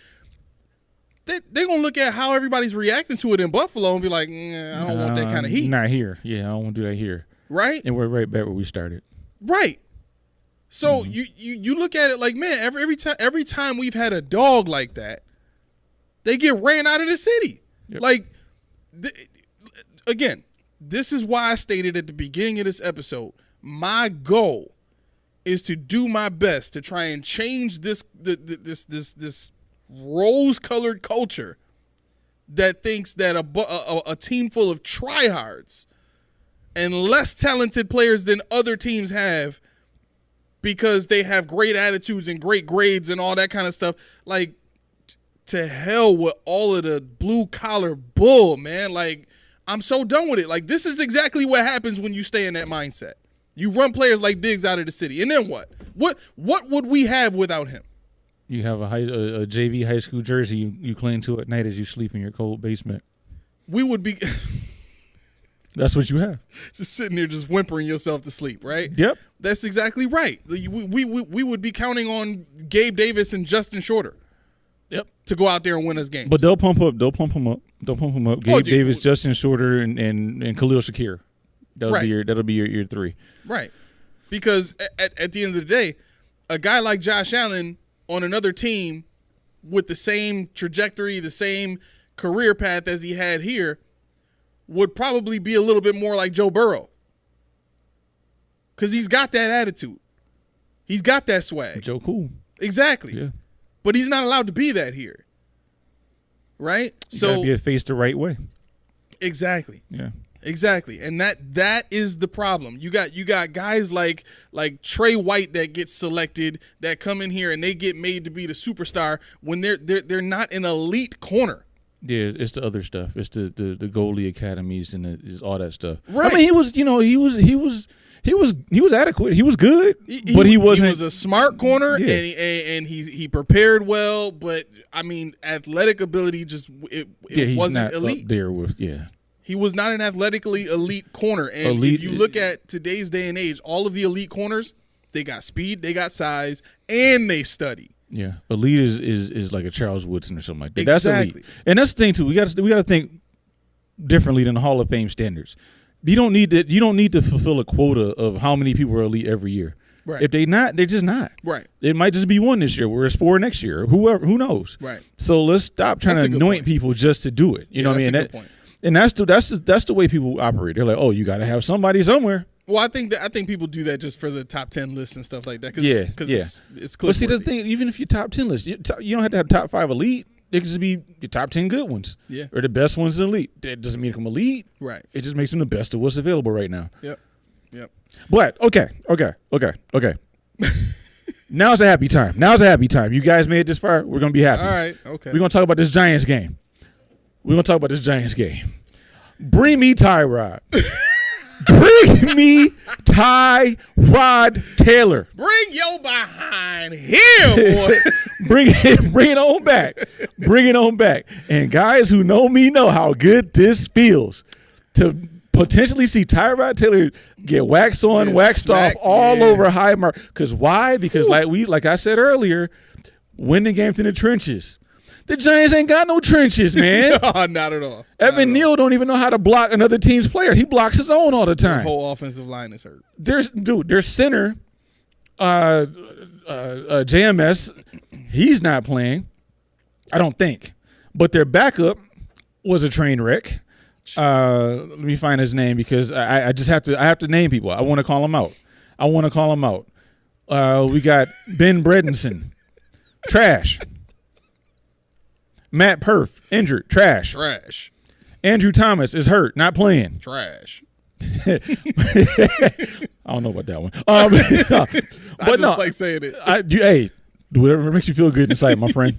they're gonna look at how everybody's reacting to it in Buffalo and be like, I don't want that kind of heat. Not here. Yeah, I don't want to do that here. Right? And we're right back where we started. Right. So you look at it like, man, every time we've had a dog like that, they get ran out of the city. Yep. Like, again, this is why I stated at the beginning of this episode, my goal is to do my best to try and change this rose-colored culture that thinks that a team full of tryhards and less talented players than other teams have because they have great attitudes and great grades and all that kind of stuff, like, to hell with all of the blue-collar bull, man. Like, I'm so done with it. Like, this is exactly what happens when you stay in that mindset. You run players like Diggs out of the city, and then what? What would we have without him? You have a JV high school jersey you cling to at night as you sleep in your cold basement. We would be That's what you have. just sitting there just whimpering yourself to sleep, right? Yep. That's exactly right. We would be counting on Gabe Davis and Justin Shorter. Yep. To go out there and win us games. But they'll pump him up. Gabe Davis, Justin Shorter, and Khalil Shakir. That'll be your three. Right. Because at the end of the day, a guy like Josh Allen on another team with the same trajectory, the same career path as he had here, would probably be a little bit more like Joe Burrow. Because he's got that attitude. He's got that swag. Joe Cool. Exactly. Yeah. But he's not allowed to be that here. Right? You gotta be faced the right way. Exactly. Yeah. Exactly. And that is the problem. You got guys like Trey White that get selected, that come in here and they get made to be the superstar when they're not an elite corner. Yeah, it's the other stuff. It's the goalie academies and it's all that stuff. Right. I mean, he was adequate. He was good, but he wasn't. He was a smart corner, Yeah. and he prepared well. But I mean, athletic ability it he's wasn't not elite. up there with He was not an athletically elite corner. And if you look at today's day and age, all of the elite corners, they got speed, they got size, and they study. Yeah, elite is like a Charles Woodson or something like that. Exactly. That's elite, and that's the thing too. We got to think differently than the Hall of Fame standards. You don't need to fulfill a quota of how many people are elite every year. Right. If they're not, they're just not. Right. It might just be one this year, whereas 4 next year. Who knows? Right. So let's stop trying That's to a good anoint point. people just to do it. You know what I mean? That's a good point. And that's the way people operate. They're like, oh, you got to have somebody somewhere. Well, I think people do that just for the top 10 lists and stuff like that. It's But see, the thing, even if you're top 10 list, you don't have to have top 5 elite. It could just be your top 10 good ones. Yeah. Or the best ones in elite. That doesn't mean them elite. Right. It just makes them the best of what's available right now. Yep. But okay. Now's a happy time. You guys made it this far. We're gonna be happy. All right. Okay. We're gonna talk about this Giants game. Bring me Tyrod. Bring me Tyrod Taylor. Bring your behind here, boy. Bring it on back. Bring it on back. And guys who know me know how good this feels to potentially see Tyrod Taylor get waxed on, Get waxed smacked, off all yeah. over high mark. Because why? Because like I said earlier, win the game in the trenches. The Giants ain't got no trenches, man. No, not at all. Evan Neal don't even know how to block another team's player. He blocks his own all the The time. whole offensive line is hurt. Their center, JMS, he's not playing. I don't think. But their backup was a train wreck. Let me find his name because I just have to name people. I want to call him out. We got Ben Bredenson, trash. Matt Perf, injured, trash. Andrew Thomas is hurt, not playing. Trash. I don't know about that one. I just like saying it. Hey, do whatever makes you feel good inside, my friend.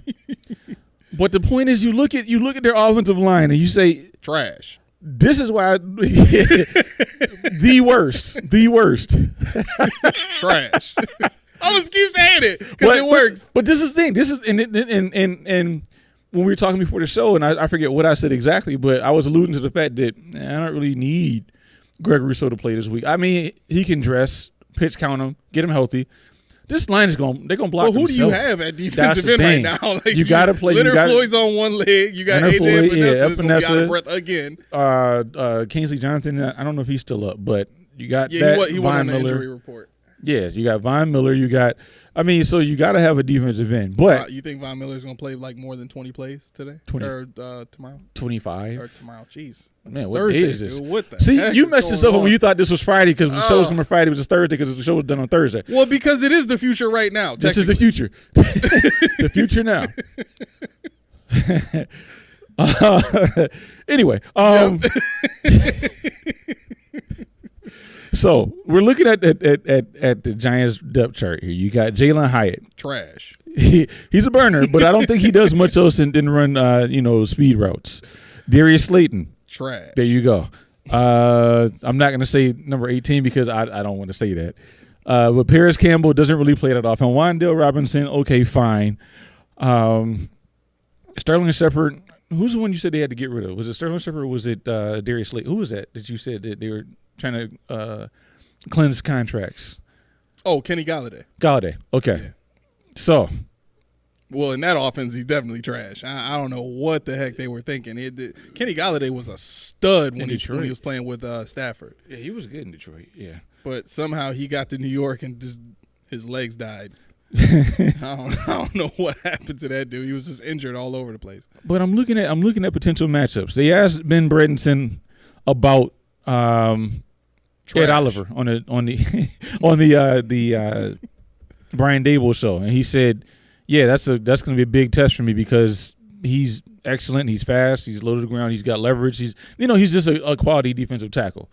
But the point is, you look at their offensive line and you say, trash. This is why the worst. Trash. I always keep saying it because it works. But this is the thing. This is and when we were talking before the show, and I forget what I said exactly, but I was alluding to the fact that I don't really need Greg Rousseau to play this week. I mean, he can dress, pitch count him, get him healthy. This line is they're gonna block. Well, who do you themselves. have at defensive end right now? Like you got to play. Leonard Floyd's on one leg. You got AJ Epinesa out of breath again. Kingsley Jonathan. I don't know if he's still up, but you got he Von went on the Miller. injury report. Yeah, you got Von Miller. So you got to have a defensive end. But you think Von Miller's going to play like more than 20 plays today? 20, or tomorrow? 25. Or tomorrow. Jeez. Man, what Thursday, day is this? Dude. What the See, heck you is messed going yourself up on? when you thought this was Friday because the show was coming Friday. It was Thursday because the show was done on Thursday. Well, because it is the future right now. This is the future. The future now. Anyway. So we're looking at the Giants depth chart here. You got Jalen Hyatt. Trash. He's a burner, but I don't think he does much else than run speed routes. Darius Slayton. Trash. There you go. I'm not going to say number 18 because I don't want to say that. But Paris Campbell doesn't really play that often. Wan'Dale Robinson, okay, fine. Sterling Shepard. Who's the one you said they had to get rid of? Was it Sterling Shepard or was it Darius Slayton? Who was that you said that they were trying to cleanse contracts? Oh, Kenny Galladay. Okay. Yeah. So. Well, in that offense, he's definitely trash. I don't know what the heck they were thinking. Kenny Galladay was a stud when he was playing with Stafford. Yeah, he was good in Detroit, yeah. But somehow he got to New York and just his legs died. I don't know what happened to that dude. He was just injured all over the place. But I'm looking at potential matchups. They asked Ben Bredenson about Ed Oliver on the Brian Daboll show, and he said, "Yeah, that's going to be a big test for me because he's excellent. He's fast. He's low to the ground. He's got leverage. He's just a quality defensive tackle."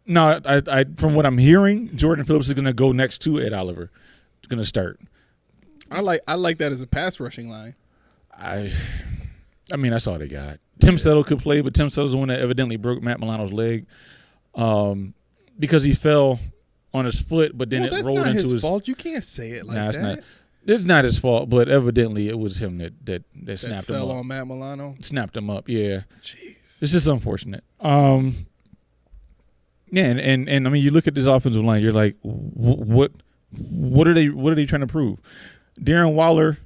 Now, I from what I'm hearing, Jordan Phillips is going to go next to Ed Oliver. He's going to start. I like that as a pass rushing line. I mean, that's all they got. Tim Settle could play, but Tim Settle's the one that evidently broke Matt Milano's leg because he fell on his foot, but then it rolled into his. That's not his fault. You can't say it like that. It's not his fault, but evidently it was him that snapped him up. Fell on Matt Milano. Snapped him up. Yeah. Jeez. It's just unfortunate. Yeah, and I mean, you look at this offensive line, you're like, what are they trying to prove? Darren Waller.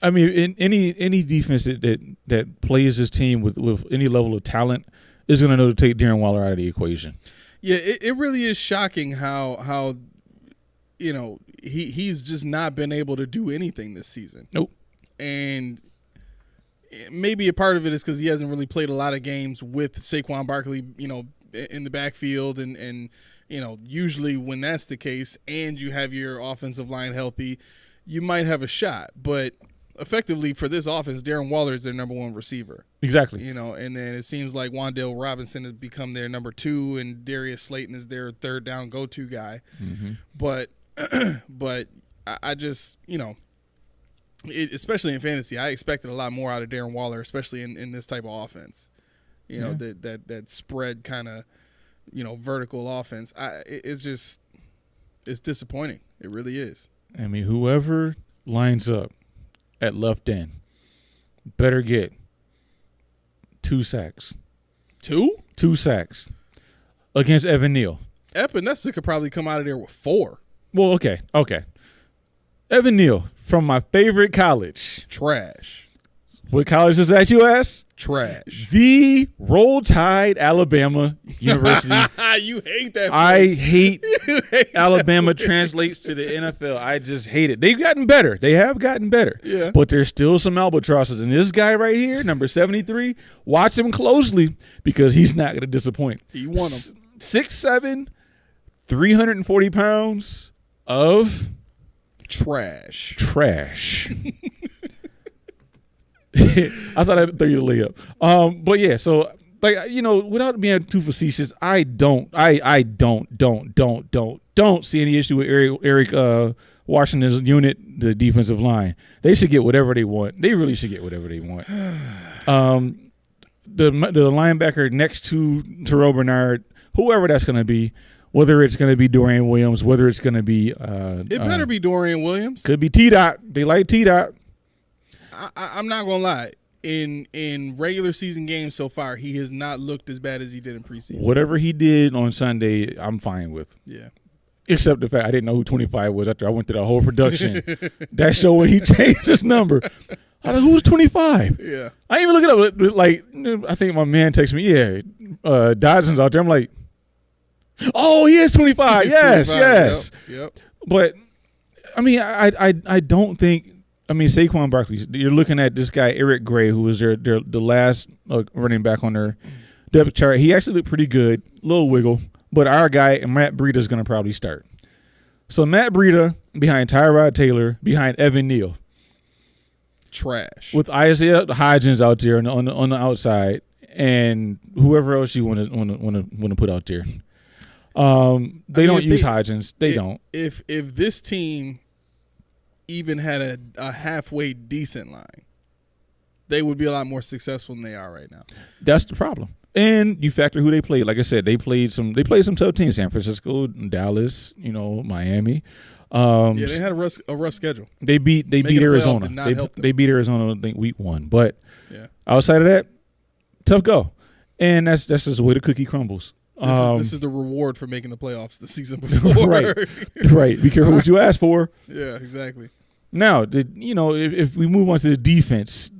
I mean, in any defense that plays this team with any level of talent is going to know to take Darren Waller out of the equation. Yeah, it really is shocking how he's just not been able to do anything this season. Nope. And maybe a part of it is because he hasn't really played a lot of games with Saquon Barkley, in the backfield, and usually when that's the case, and you have your offensive line healthy, you might have a shot. But effectively for this offense, Darren Waller is their number one receiver. Exactly. And then it seems like Wan'Dale Robinson has become their number 2, and Darius Slayton is their third down go-to guy. Mm-hmm. But I just, especially in fantasy, I expected a lot more out of Darren Waller, especially in this type of offense. That spread kind of, vertical offense. It's disappointing. It really is. I mean, whoever lines up at left end better get 2 sacks. 2? 2 sacks against Evan Neal. Epinesa could probably come out of there with 4. Well, okay. Evan Neal from my favorite college. Trash. What college is that, you ask? Trash. The Roll Tide Alabama University. You hate that place. I hate Alabama translates to the NFL. I just hate it. They've gotten better. They have gotten better. Yeah. But there's still some albatrosses. And this guy right here, number 73, watch him closely because he's not going to disappoint. He won him. 6'7", 340 pounds of trash. I thought I'd throw you the layup. But yeah, so without being too facetious, I don't see any issue with Eric Washington's unit, the defensive line. They should get whatever they want. They really should get whatever they want. The linebacker next to Terrell Bernard, whoever that's going to be, whether it's going to be Dorian Williams, whether it's going to be it better be Dorian Williams. Could be T-Dot. They like T-Dot. I'm not gonna lie. In regular season games so far, he has not looked as bad as he did in preseason. Whatever he did on Sunday, I'm fine with. Yeah. Except the fact I didn't know who 25 was after I went through the whole production. That show when he changed his number. I was like, who's 25? Yeah. I didn't even look it up. Like, I think my man texted me, Dodson's out there. I'm like, oh, he is 25. Yes. Yep. But, I mean, I don't think. I mean, Saquon Barkley, you're looking at this guy, Eric Gray, who was the last running back on their depth chart. He actually looked pretty good, little wiggle. But our guy, Matt Breida, is going to probably start. So Matt Breida behind Tyrod Taylor, behind Evan Neal. Trash. With Isaiah Hodgins out there on the outside, and whoever else you want to put out there. They don't use Hodgins. They don't. If this team even had a halfway decent line, they would be a lot more successful than they are right now. That's the problem. And you factor who they played. Like I said, they played some tough teams: San Francisco, Dallas, Miami. They had a rough schedule. They beat Arizona. They beat Arizona, I think, week 1. But outside of that, tough go. And that's just the way the cookie crumbles. This is the reward for making the playoffs the season before. Right. Be careful what you ask for. Yeah, exactly. Now, if we move on to the defense,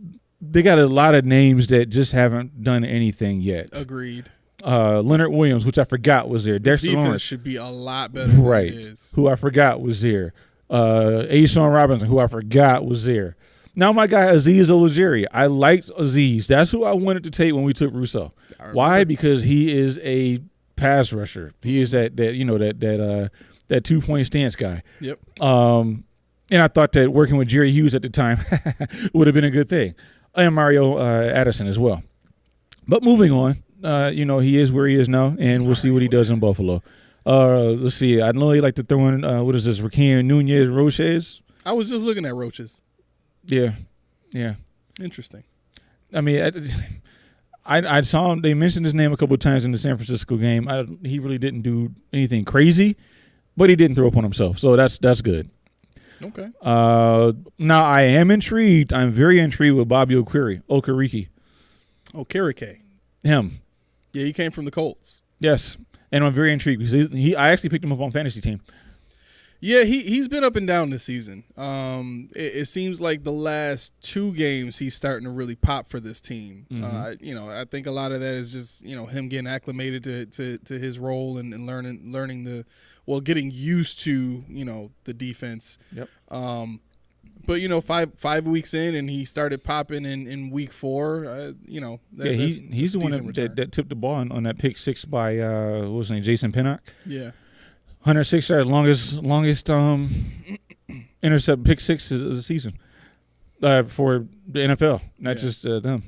they got a lot of names that just haven't done anything yet. Agreed. Leonard Williams, which I forgot was there. This Dexter defense Lawrence should be a lot better than it is. Who I forgot was there. Ashawn Robinson, who I forgot was there. Now my guy Azeez Ojulari. I liked Azeez. That's who I wanted to take when we took Rousseau. Why? Because he is a pass rusher. He is that 2-point stance guy. Yep. And I thought that working with Jerry Hughes at the time would have been a good thing. And Mario Addison as well. But moving on, he is where he is now, and we'll see what he does in Buffalo. Let's see. I know he like to throw in, Raheem Nunez Roches. I was just looking at Roaches. Yeah. Interesting. I mean, I saw him. They mentioned his name a couple of times in the San Francisco game. He really didn't do anything crazy, but he didn't throw up on himself, so that's good. Okay. Now I am intrigued. I'm very intrigued with Bobby Okereke. Okereke. Him. Yeah, he came from the Colts. Yes, and I'm very intrigued because I actually picked him up on fantasy team. Yeah, he's been up and down this season. It seems like the last 2 games he's starting to really pop for this team. Mm-hmm. I think a lot of that is just him getting acclimated to his role and learning getting used to the defense. Yep. But, 5 weeks in, and he started popping in week 4. He's the one that tipped the ball on that pick 6 by what was his name, Jason Pinnock. Yeah, 106 yards, longest intercept pick 6 of the season for the NFL, not just them.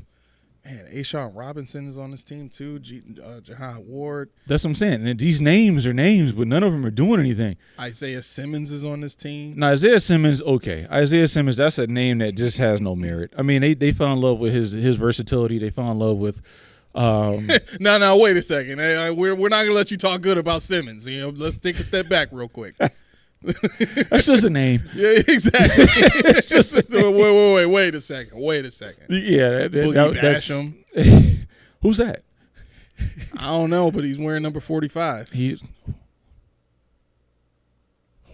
Man, Ashawn Robinson is on this team too. Jahan Ward. That's what I'm saying. And these names are names, but none of them are doing anything. Isaiah Simmons is on this team. Now, Isaiah Simmons, okay. Isaiah Simmons, that's a name that just has no merit. I mean, they fell in love with his versatility. They fell in love with No, wait a second. We're not going to let you talk good about Simmons. Let's take a step back real quick. That's just a name. Yeah, exactly. It's just wait a second. Yeah, that's who's that? I don't know, but he's wearing number 45.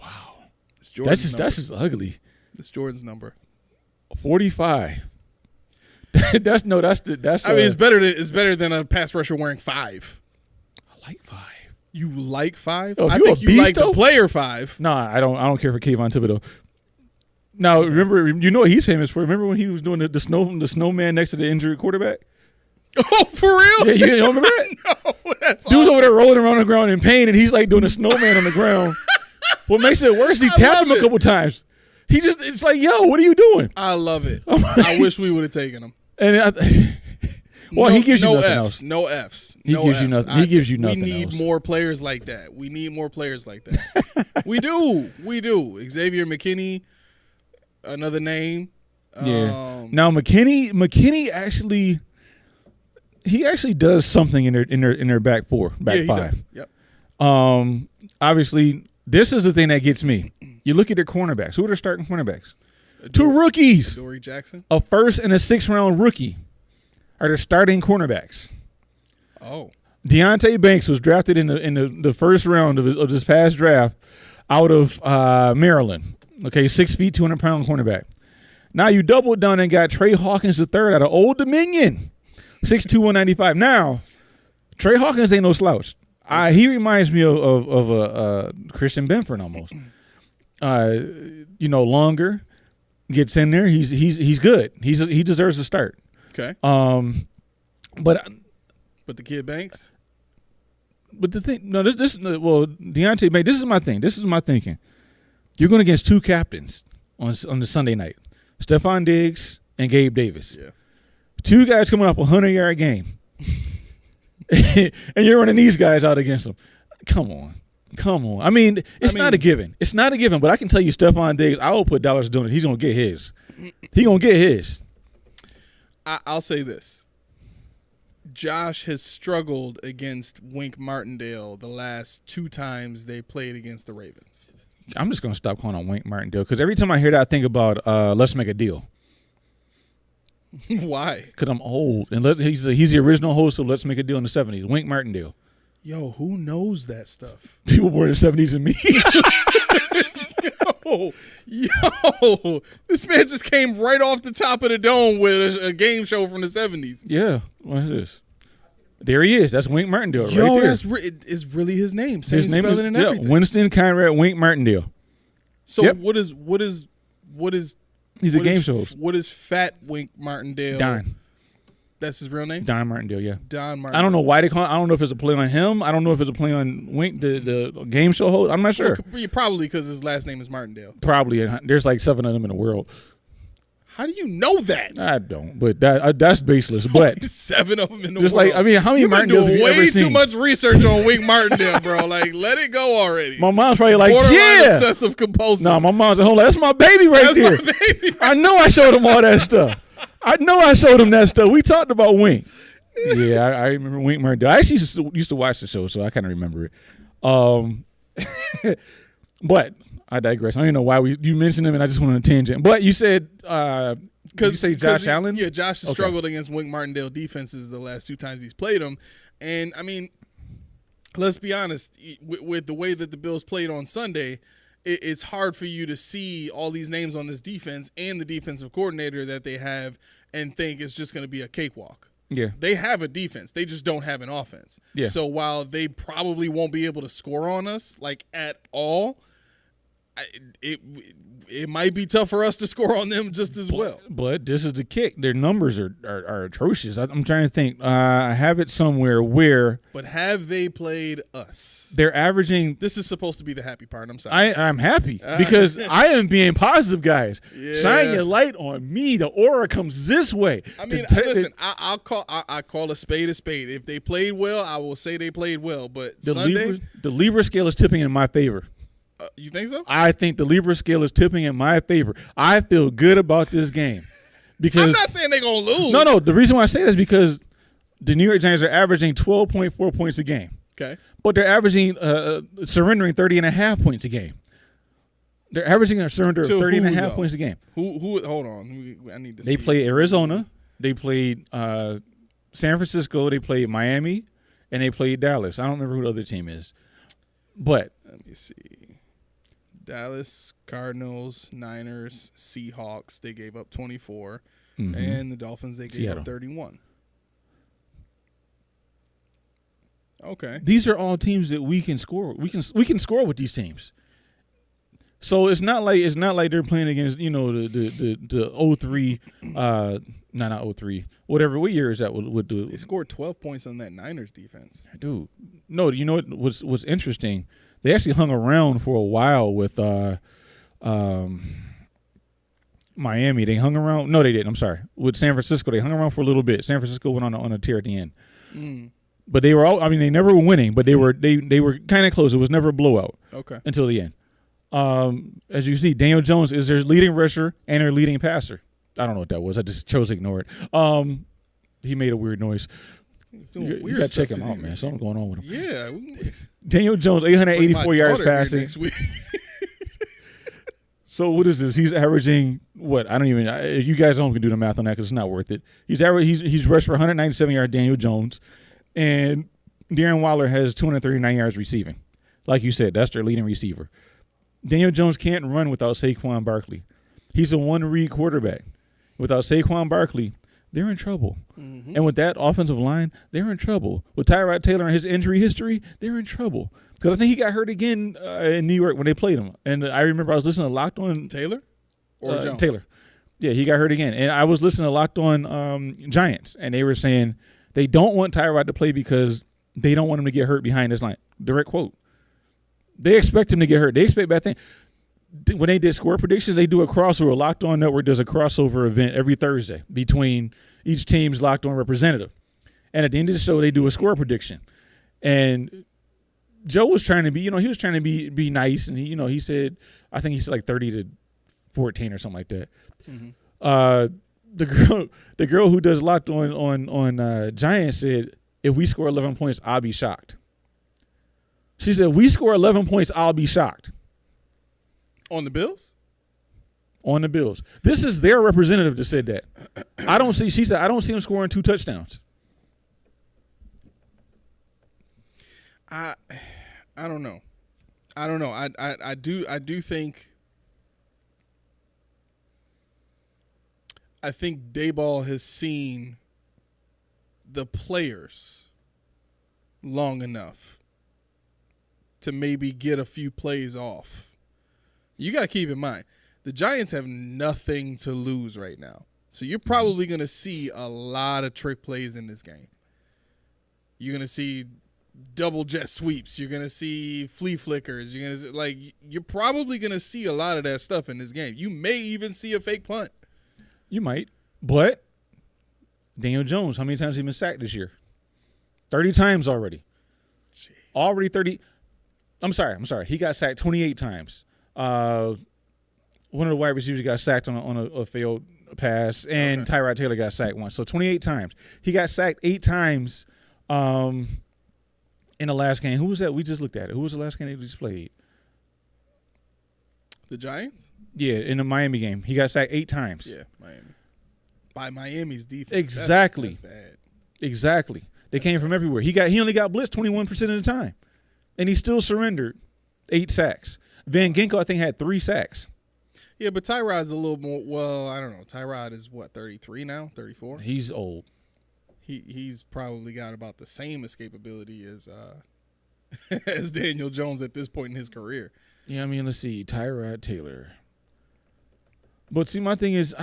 Wow. It's Jordan's that's just ugly. It's Jordan's number. 45. That's. I mean, it's better than a pass rusher wearing 5. I like 5. You like 5? Oh, I think you like the player 5. No, I don't care for Kayvon Thibodeau. Now, remember, what he's famous for? Remember when he was doing the snowman next to the injured quarterback? Oh, for real? Yeah, you don't remember that? No, that's Dude's over there rolling around the ground in pain, and he's like doing a snowman on the ground. What makes it worse, he tapped him a couple times. It's like, yo, what are you doing? I love it. I wish we would have taken him. And he gives you nothing else. No Fs. He gives you nothing. He gives you nothing. We need more players like that. We do. Xavier McKinney, another name. Yeah. Now McKinney actually does something in their back 5. He does. Yep. Obviously, this is the thing that gets me. You look at their cornerbacks. Who are their starting cornerbacks? 2 rookies. Adoree Jackson. A 1st and a 6th round rookie are their starting cornerbacks. Oh. Deontay Banks was drafted in the first round of this past draft out of Maryland. Okay, 6 feet, 200-pound cornerback. Now you doubled down and got Trey Hawkins III out of Old Dominion, 6'2", 195. Now, Trey Hawkins ain't no slouch. He reminds me of a Christian Benford almost. Longer, gets in there. He's good. He deserves to start. Okay. But the kid Banks. But the thing, Deontay Banks. This is my thing. This is my thinking. You're going against 2 captains on the Sunday night, Stephon Diggs and Gabe Davis. Yeah. 2 guys coming off a 100-yard game, and you're running these guys out against them. Come on. I mean, it's not a given. It's not a given. But I can tell you, Stephon Diggs, I will put dollars doing it. He's going to get his. I'll say this. Josh has struggled against Wink Martindale the last 2 times they played against the Ravens. I'm just going to stop calling him Wink Martindale because every time I hear that, I think about Let's Make a Deal. Why? Because I'm old. And he's the original host of Let's Make a Deal in the 70s, Wink Martindale. Yo, who knows that stuff? People born in the 70s and me. Yo, this man just came right off the top of the dome with a game show from the 70s. Yeah, what is this? There he is. That's Wink Martindale. Yo, right there. That's really his name. Same His name spelling is, and everything. Winston Conrad Wink Martindale. So Yep. what is? He's a game show host. What is Fat Wink Martindale? Don. That's his real name? Don Martindale, yeah. Don Martindale. I don't know why they call it. I don't know if it's a play on him. I don't know if it's a play on Wink, the game show host. I'm not sure. Well, probably because his last name is Martindale. Probably. There's like 7 of them in the world. How do you know that? I don't, but that's baseless. But 7 of them in the just world. like, I mean, how many You've been Martindales have doing you ever way seen? too much research on Wink Martindale, bro. Like, let it go already. My mom's probably like, Borderline yeah. obsessive compulsive. No, my mom's like, hold on, that's my baby right That's there. my baby. I know I showed him all that stuff. I know I showed him that stuff. We talked about Wink. Yeah, I remember Wink Martindale. I actually used to watch the show, so I kind of remember it. But I digress. I don't even know why you mentioned him, and I just went on a tangent. But you said you say Josh Allen? Yeah, Josh has struggled against Wink Martindale defenses the last 2 times he's played them. And, I mean, let's be honest. With the way that the Bills played on Sunday, it's hard for you to see all these names on this defense and the defensive coordinator that they have and think it's just going to be a cakewalk. Yeah. They have a defense. They just don't have an offense. Yeah. So while they probably won't be able to score on us, like, at all, it might be tough for us to score on them just as well. But this is the kick. Their numbers are atrocious. I'm trying to think. I have it somewhere where. But have they played us? They're averaging. This is supposed to be the happy part. I'm sorry. I'm happy because I am being positive, guys. Yeah. Shine your light on me. The aura comes this way. I mean, listen. I call a spade a spade. If they played well, I will say they played well. But the Sunday, the Libra scale is tipping in my favor. You think so? I think the Libra scale is tipping in my favor. I feel good about this game because I'm not saying they're gonna lose. No. The reason why I say that is because the New York Giants are averaging 12.4 points a game. Okay, but they're averaging surrendering 30.5 points a game. They're averaging a surrender of 30.5 points a game. Who? Hold on. I need to. They played Arizona. They played San Francisco. They played Miami, and they played Dallas. I don't remember who the other team is, but let me see. Dallas, Cardinals, Niners, Seahawks, they gave up 24. And the Dolphins, they gave up 31. Okay. These are all teams that we can score. We can score with these teams. So it's not like they're playing against, the 03 not 03. Whatever, what year is that would do? They scored 12 points on that Niners defense. Dude. No, you know what's interesting? They actually hung around for a while with Miami. They hung around. No, they didn't. I'm sorry. With San Francisco, they hung around for a little bit. San Francisco went on a tear at the end. But they were all. I mean, they never were winning, but they were kind of close. It was never a blowout. Okay. Until the end. As you see, Daniel Jones is their leading rusher and their leading passer. I don't know what that was. I just chose to ignore it. He made a weird noise. You got to check him out, man. Something's going on with him. Yeah. Daniel Jones, 884 yards passing. So what is this? He's averaging what? I don't even. You guys don't can do the math on that because it's not worth it. He's rushed for 197 yards. Daniel Jones, and Darren Waller has 239 yards receiving. Like you said, that's their leading receiver. Daniel Jones can't run without Saquon Barkley. He's a one-read quarterback. Without Saquon Barkley, they're in trouble. And with that offensive line, they're in trouble. With Tyrod Taylor and his injury history, they're in trouble. Because I think he got hurt again in New York when they played him. And I remember I was listening to Locked On. Taylor? Or Jones? Taylor. Yeah, he got hurt again. And I was listening to Locked On Giants, and they were saying they don't want Tyrod to play because they don't want him to get hurt behind his line. Direct quote. They expect him to get hurt. They expect bad things. When they did score predictions, they do a crossover. Locked On Network does a crossover event every Thursday between each team's Locked On representative. And at the end of the show, they do a score prediction. And Joe was trying to be, he was trying to be nice. And he said, I think he said like 30-14 or something like that. The girl who does Locked on Giants said, if we score 11 points, I'll be shocked. She said, we score 11 points, I'll be shocked. On the Bills? On the Bills. This is their representative that said that. She said, I don't see him scoring 2 touchdowns. I don't know. I do think Daboll has seen the players long enough to maybe get a few plays off. You got to keep in mind, the Giants have nothing to lose right now. So you're probably going to see a lot of trick plays in this game. You're going to see double jet sweeps. You're going to see flea flickers. You're probably going to see a lot of that stuff in this game. You may even see a fake punt. You might. But Daniel Jones, how many times has he been sacked this year? 30 times already. Jeez. Already 30. I'm sorry. He got sacked 28 times. One of the wide receivers got sacked on a failed pass, and Tyrod Taylor got sacked once. So 28 times. He got sacked 8 times in the last game. Who was that? We just looked at it. Who was the last game they just played? The Giants? Yeah, in the Miami game. He got sacked 8 times. Yeah, Miami. By Miami's defense. Exactly. That's bad. Exactly. They came from everywhere. He only got blitzed 21% of the time. And he still surrendered 8 sacks. Van Ginkel, I think, had 3 sacks. Yeah, but Tyrod's a little more, well, I don't know. Tyrod is, 33 now? 34? He's old. He's probably got about the same escapability as as Daniel Jones at this point in his career. Yeah, I mean, let's see. Tyrod Taylor. But see, my thing is,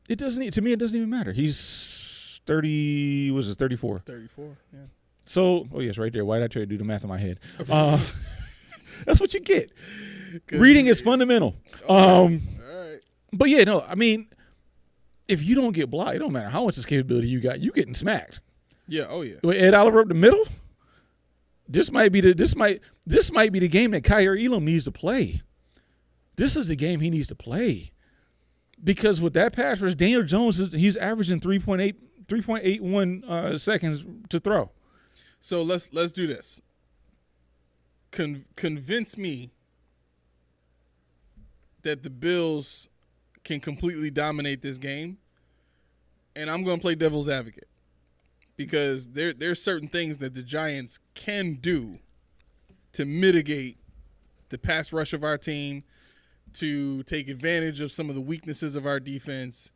it doesn't even matter. He's 30, was it 34? 34, yeah. So, oh yes, right there. Why did I try to do the math in my head? That's what you get. Good. Reading is fundamental. All right. But yeah, no, I mean, if you don't get blocked, it don't matter how much escapability you got. You getting smacked. Yeah. Oh yeah. With Ed Oliver up the middle, this might be the game that Kyrie Elam needs to play. This is the game he needs to play, because with that pass rush, Daniel Jones he's averaging 3.81 seconds to throw. So let's do this. Convince me that the Bills can completely dominate this game, and I'm going to play devil's advocate, because there's certain things that the Giants can do to mitigate the pass rush of our team, to take advantage of some of the weaknesses of our defense.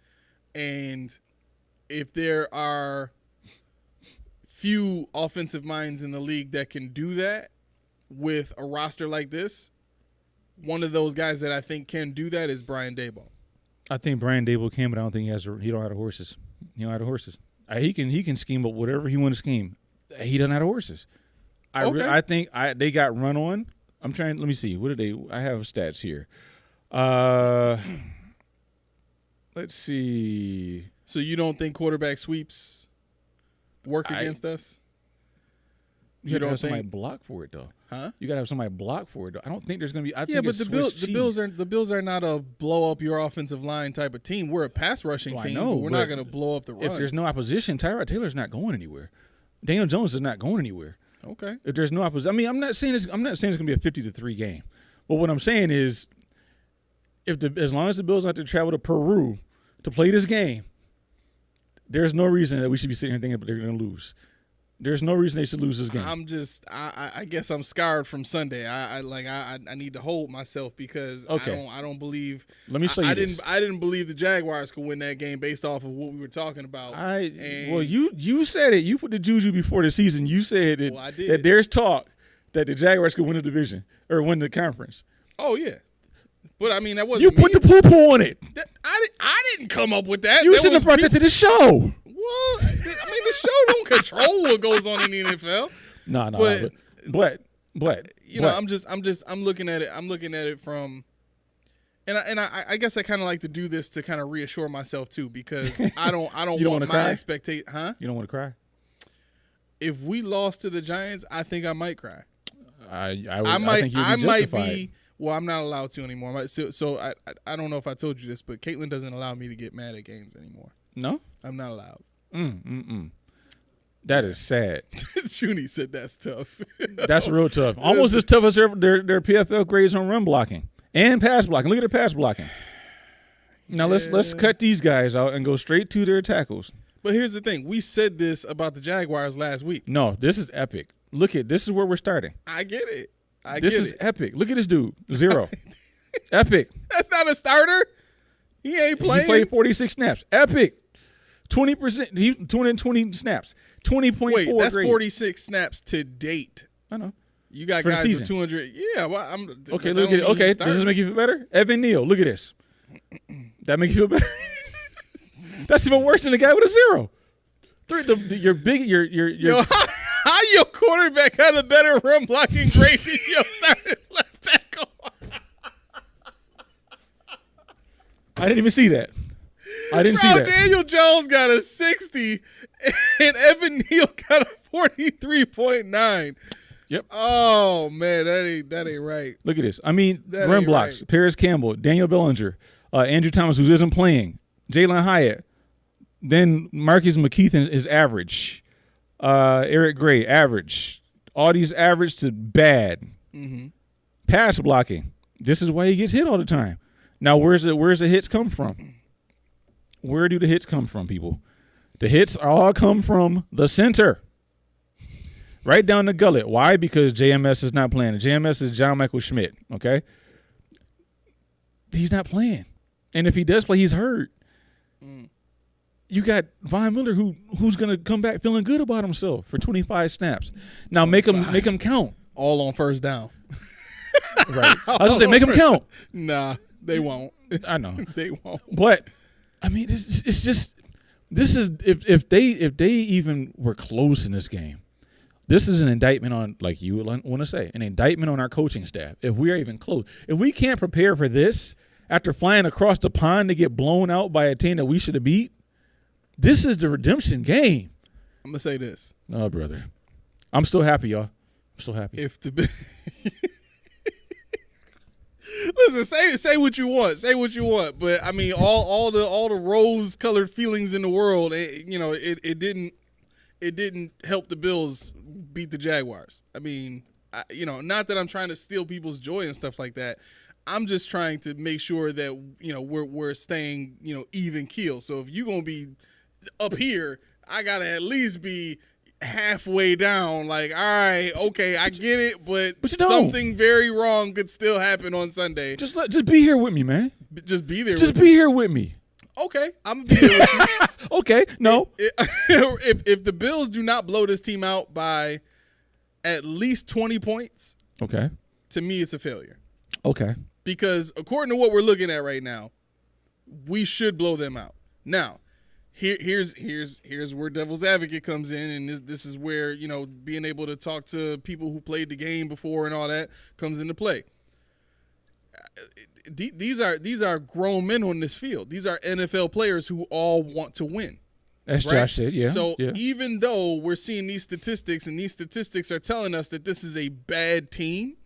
And if there are few offensive minds in the league that can do that with a roster like this, one of those guys that I think can do that is Brian Daboll. I think Brian Daboll can, but I don't think he don't have the horses. He don't have the horses. He can scheme up whatever he want to scheme. He doesn't have the horses. I think they got run on. I'm trying. Let me see. What did they? I have stats here. Let's see. So you don't think quarterback sweeps work against us? You gotta have somebody block for it though. Huh? You gotta have somebody block for it though. I don't think there's gonna be. But the Bills are not a blow up your offensive line type of team. We're a pass rushing team. But we're not gonna blow up the run. If there's no opposition, Tyrod Taylor's not going anywhere. Daniel Jones is not going anywhere. Okay. If there's no opposition, I mean, I'm not saying it's gonna be a 50-3 game. But what I'm saying is, as long as the Bills have to travel to Peru to play this game, there's no reason that we should be sitting here thinking that they're going to lose. There's no reason they should lose this game. I guess I'm scarred from Sunday. I need to hold myself, because I don't believe. Let me show you this. I didn't believe the Jaguars could win that game based off of what we were talking about. You said it. You put the juju before the season. You said that there's talk that the Jaguars could win the division or win the conference. Oh yeah. But I mean, that wasn't you put the poo-poo on it. I didn't come up with that. You shouldn't have brought that to the show. Well, I mean, the show don't control what goes on in the NFL. No. But you know, I'm looking at it. I'm looking at it from, and I guess I kind of like to do this to kind of reassure myself too, because I don't want my expectation. Huh? You don't want to cry? If we lost to the Giants, I think I might cry. I might be. Well, I'm not allowed to anymore. So I don't know if I told you this, but Caitlin doesn't allow me to get mad at games anymore. No? I'm not allowed. That is sad. Junie said that's tough. That's real tough. Almost as tough as their PFL grades on run blocking and pass blocking. Look at their pass blocking. Now let's cut these guys out and go straight to their tackles. But here's the thing. We said this about the Jaguars last week. No, this is epic. Look at this is where we're starting. I get it. This is epic. Look at this dude. 0. Epic. That's not a starter. He ain't playing. He played 46 snaps. Epic. 20%. He 220 snaps. 20.4. Wait, that's grade. 46 snaps to date. I know. You got For guys season. with 200. Yeah. Well, okay. Look at it. Okay. Does this make you feel better? Evan Neal. Look at this. That make you feel better? That's even worse than the guy with a 0. Your how your quarterback had a better run blocking grade than your starting left tackle? I didn't even see that. Daniel Jones got a 60, and Evan Neal got a 43.9. Yep. Oh man, that ain't right. Look at this. I mean, run blocks. Right. Paris Campbell, Daniel Bellinger, Andrew Thomas, who isn't playing, Jalen Hyatt. Then Marcus McKeithen is average. Eric Gray, average. All these average to bad. Mm-hmm. Pass blocking. This is why he gets hit all the time. Now, where's the hits come from? Where do the hits come from, people? The hits all come from the center. Right down the gullet. Why? Because JMS is not playing. JMS is John Michael Schmidt, okay? He's not playing. And if he does play, he's hurt. You got Von Miller who's going to come back feeling good about himself for 25 snaps. Now 25. Make him count. All on first down. Right. I was gonna say make them count. Nah, they won't. I know. They won't. But I mean, it's just this is if they even were close in this game, this is an indictment on, like you would want to say, an indictment on our coaching staff. If we are even close, if we can't prepare for this after flying across the pond to get blown out by a team that we should have beat, this is the redemption game. I'm gonna say this. Oh, brother, I'm still happy, y'all. I'm still happy. If the listen, say what you want, but I mean, all the rose-colored feelings in the world, it didn't help the Bills beat the Jaguars. I mean, not that I'm trying to steal people's joy and stuff like that. I'm just trying to make sure that we're staying even keel. So if you're gonna be up here, I gotta at least be halfway down. Like, all right, okay, I get it, but something very wrong could still happen on Sunday. Just be here with me, man. Just be there. Just be here with me. Okay, I'm gonna be here with you. Okay, no. If the Bills do not blow this team out by at least 20 points, okay, to me it's a failure. Okay. Because according to what we're looking at right now, we should blow them out. Now, here's where devil's advocate comes in, and this is where being able to talk to people who played the game before and all that comes into play. These are grown men on this field. These are NFL players who all want to win. As right? Josh said, yeah. So yeah. even though we're seeing these statistics, and these statistics are telling us that this is a bad team,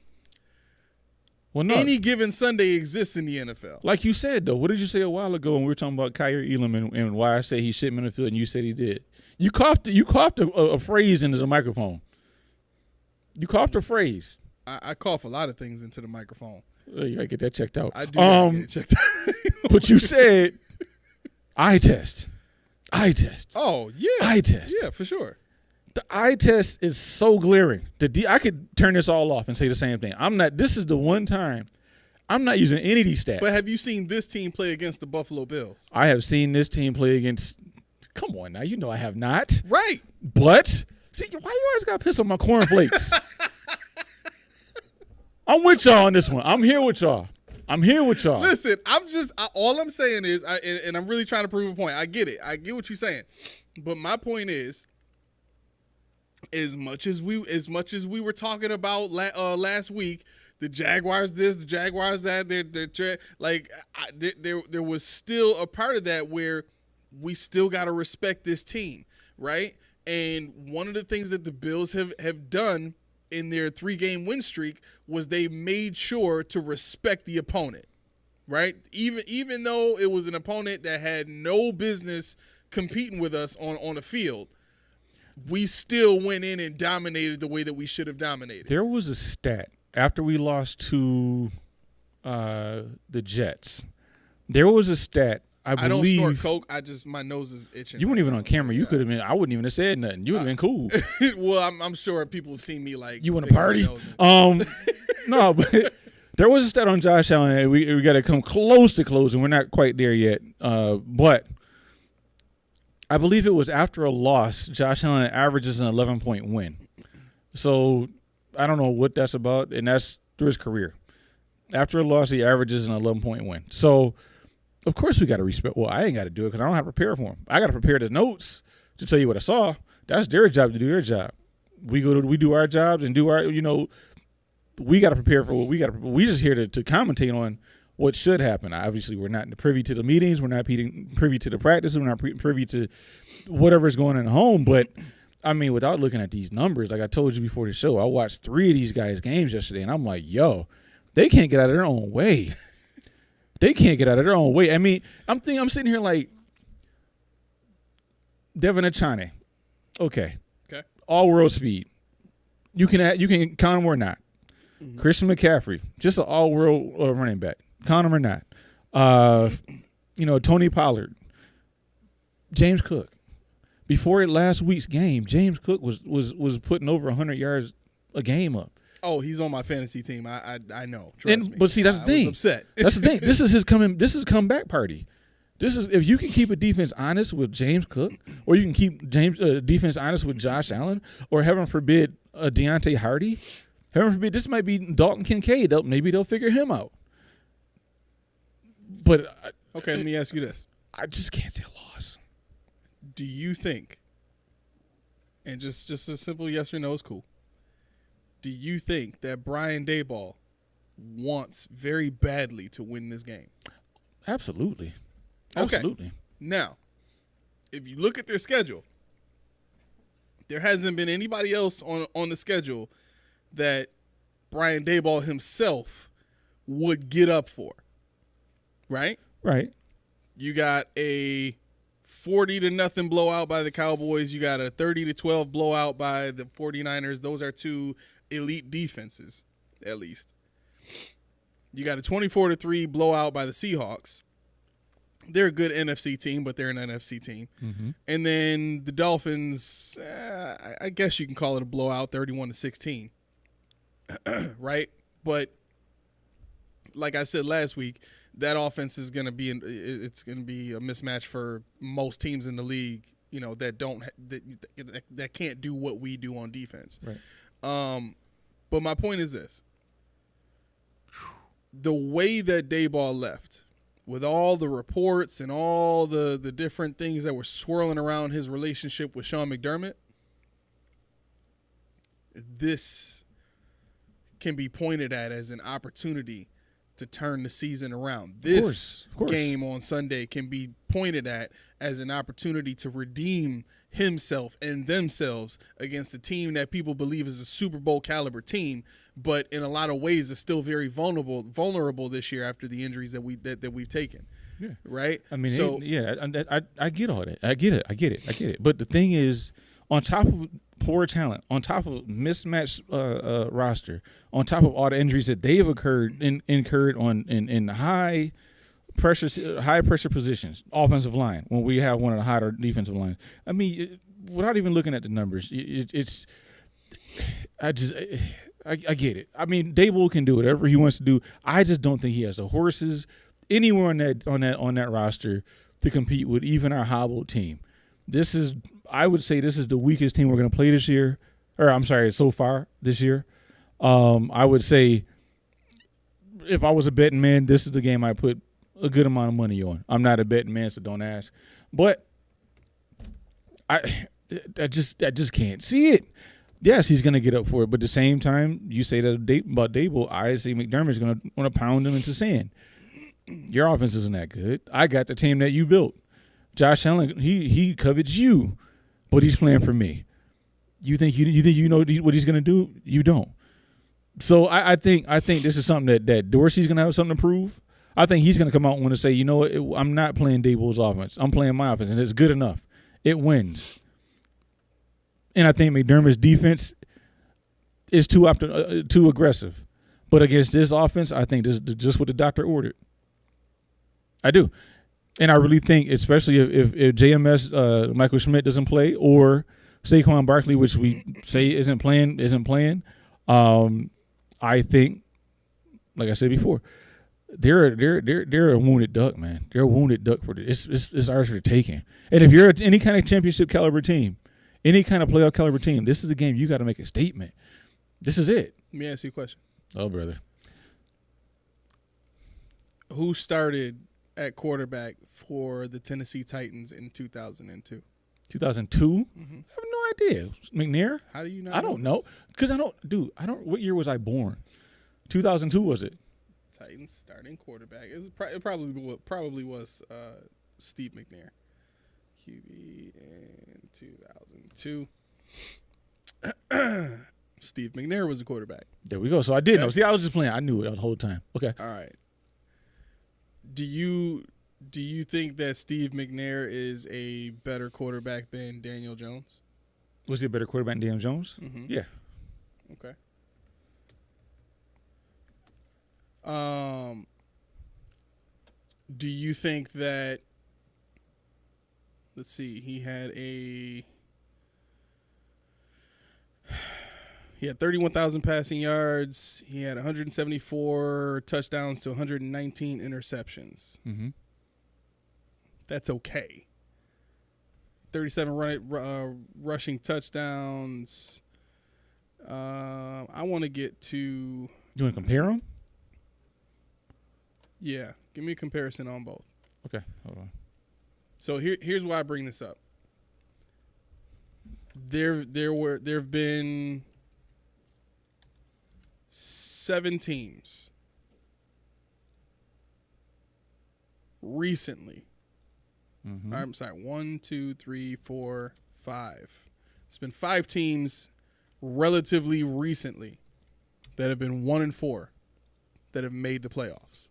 well, no. Any given Sunday exists in the NFL. Like you said, though, what did you say a while ago when we were talking about Kyrie Elam and why I say he shouldn't be in the field, and you said he did? You coughed a phrase into the microphone. You coughed a phrase. I cough a lot of things into the microphone. You gotta get that checked out. I do gotta get it checked out. But you said eye test. Oh, yeah. Eye test. Yeah, for sure. The eye test is so glaring. I could turn this all off and say the same thing. This is the one time I'm not using any of these stats. But have you seen this team play against the Buffalo Bills? I have seen this team play against – come on now. You know I have not. Right. But, see, why you always got to piss on my cornflakes? I'm with y'all on this one. I'm here with y'all. Listen, all I'm saying is, and I'm really trying to prove a point. I get it. I get what you're saying. But my point is, as much as we were talking about last week, the Jaguars this, the Jaguars that, there was still a part of that where we still got to respect this team, right? And one of the things that the Bills have done in their 3-game win streak was they made sure to respect the opponent, right? Even though it was an opponent that had no business competing with us on the field, we still went in and dominated the way that we should have dominated. There was a stat after we lost to the Jets. There was a stat. I don't snort coke. My nose is itching. You weren't even on camera. You could have been. I wouldn't even have said nothing. You would have been cool. Well, I'm sure people have seen me like. You want to party? No, but there was a stat on Josh Allen. We got to come close to closing. We're not quite there yet. But I believe it was after a loss, Josh Allen averages an 11-point win. So I don't know what that's about, and that's through his career. After a loss, he averages an 11-point win. So. Of course we got to respect. Well, I ain't got to do it because I don't have to prepare for them. I got to prepare the notes to tell you what I saw. That's their job to do their job. We do our jobs and do our, we got to prepare for what we got to. We just here to commentate on what should happen. Obviously, we're not privy to the meetings. We're not privy to the practices. We're not privy to whatever's going on at home. But I mean, without looking at these numbers, like I told you before the show, I watched 3 of these guys' games yesterday, and I'm like, yo, they can't get out of their own way. They can't get out of their own way. I mean, I'm sitting here like Devin Achane. Okay. All-world speed. You can count him or not. Mm-hmm. Christian McCaffrey, just an all-world running back. Count him or not. Tony Pollard. James Cook. Before last week's game, James Cook was putting over 100 yards a game up. Oh, he's on my fantasy team. I know. Trust me. But see, that's the thing. I was upset. That's the thing. This is comeback party. This is if you can keep a defense honest with James Cook, or you can keep defense honest with Josh Allen, or heaven forbid Deontay Hardy. Heaven forbid, this might be Dalton Kincaid. Maybe they'll figure him out. But okay, let me ask you this: I just can't say a loss. do you think, and just a simple yes or no is cool, do you think that Brian Daboll wants very badly to win this game? Absolutely. Okay. Absolutely. Now, if you look at their schedule, there hasn't been anybody else on the schedule that Brian Daboll himself would get up for. Right? Right. You got a 40-0 blowout by the Cowboys. You got a 30-12 blowout by the 49ers. Those are two elite defenses, at least. You got a 24-3 blowout by the Seahawks. They're a good NFC team, but they're an NFC team. Mm-hmm. And then the Dolphins, I guess you can call it a blowout, 31-16. Right? But like I said last week, that offense is going to be it's going to be a mismatch for most teams in the league, you know, that can't do what we do on defense. Right. But my point is this. The way that Daboll left, with all the reports and all the different things that were swirling around his relationship with Sean McDermott, this can be pointed at as an opportunity to turn the season around. This of course. game on Sunday can be pointed at as an opportunity to redeem himself and themselves against a team that people believe is a Super Bowl caliber team, but in a lot of ways is still very vulnerable this year after the injuries that we've taken. Yeah. Right? I mean, so I get all that. I get it. But the thing is, on top of poor talent, on top of mismatched roster, on top of all the injuries that they've incurred in high pressure positions, offensive line, when we have one of the hotter defensive lines. I mean, without even looking at the numbers, I get it. I mean, Daboll can do whatever he wants to do. I just don't think he has the horses anywhere on that roster to compete with even our hobbled team. I would say this is the weakest team we're going to play this year, or I'm sorry, so far this year. I would say if I was a betting man, this is the game I put a good amount of money on. I'm not a betting man, so don't ask. But I just can't see it. Yes, he's going to get up for it, but at the same time, you say that about Daboll, I see McDermott's going to want to pound him into sand. Your offense isn't that good. I got the team that you built. Josh Allen, he covets you, but he's playing for me. You think you know what he's going to do? You don't. So I think this is something that Dorsey's going to have something to prove. I think he's going to come out and want to say, you know what, I'm not playing Daboll's offense. I'm playing my offense, and it's good enough. It wins. And I think McDermott's defense is too aggressive. But against this offense, I think this is just what the doctor ordered. I do. And I really think, especially if JMS Michael Schmidt doesn't play, or Saquon Barkley, which we say isn't playing, I think, like I said before, they're a wounded duck, man. They're a wounded duck for this. It's ours for the taking. And if you're any kind of championship caliber team, any kind of playoff caliber team, this is a game you got to make a statement. This is it. Let me ask you a question. Oh, brother. Who started at quarterback for the Tennessee Titans in 2002? 2002? Mm-hmm. I have no idea. McNair? How do you know? I don't know. Because what year was I born? 2002 was it? Titans starting quarterback. It probably was Steve McNair. QB in 2002. Steve McNair was the quarterback. There we go. So I did know. See, I was just playing. I knew it the whole time. Okay. All right. Do you think that Steve McNair is a better quarterback than Daniel Jones? Was he a better quarterback than Daniel Jones? Mm-hmm. Yeah. Okay. Do you think that? Let's see. He had 31,000 passing yards. He had 174 touchdowns to 119 interceptions. Mm-hmm. That's okay. 37 rushing touchdowns. I want to get to. You want to compare them? Yeah, give me a comparison on both. Okay, hold on. So here's why I bring this up. There have been 7 teams recently. Mm-hmm. I'm sorry, 1, 2, 3, 4, 5. It's been 5 teams relatively recently that have been 1-4 that have made the playoffs.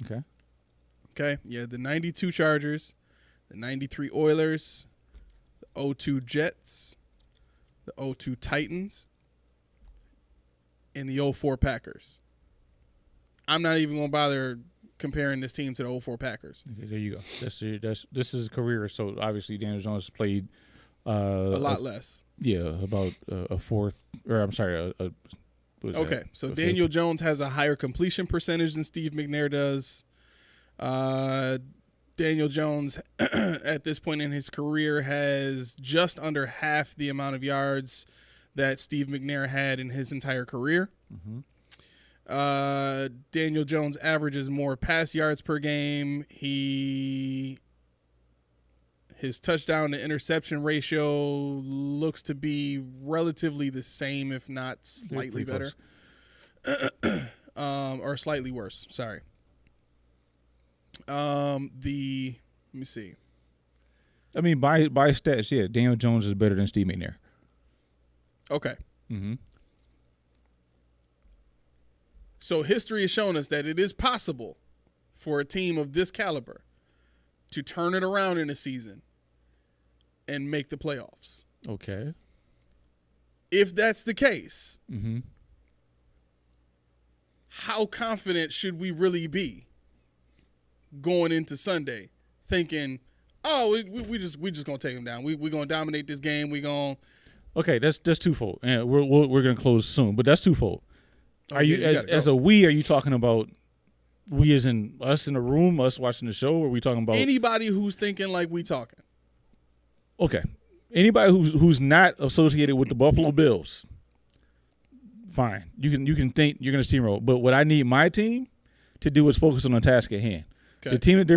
Okay. Okay, yeah, the 92 Chargers, the 93 Oilers, the 02 Jets, the 02 Titans, and the 04 Packers. I'm not even going to bother comparing this team to the 04 Packers. Okay, there you go. This is his career, so obviously Daniel Jones played a lot less. Yeah, about a fourth, or I'm sorry, okay, so Daniel Jones has a higher completion percentage than Steve McNair does. Daniel Jones, at this point in his career, has just under half the amount of yards that Steve McNair had in his entire career. Mm-hmm. Daniel Jones averages more pass yards per game. His touchdown to interception ratio looks to be relatively the same, if not slightly better. Or slightly worse. Sorry. Let me see. I mean, by stats, yeah, Daniel Jones is better than Steve McNair. Okay. Mm-hmm. So history has shown us that it is possible for a team of this caliber to turn it around in a season and make the playoffs. Okay. If that's the case, Mm-hmm. how confident should we really be going into Sunday, thinking, "Oh, we just gonna take them down. We gonna dominate this game. We gonna." Okay, that's twofold, and we're gonna close soon, but that's twofold. Are you as a we? Are you talking about we as in us in the room, us watching the show? Or are we talking about anybody who's thinking like we talking? Okay, anybody who's not associated with the Buffalo Bills, fine. You can think you're gonna steamroll, but what I need my team to do is focus on the task at hand. Okay. The team that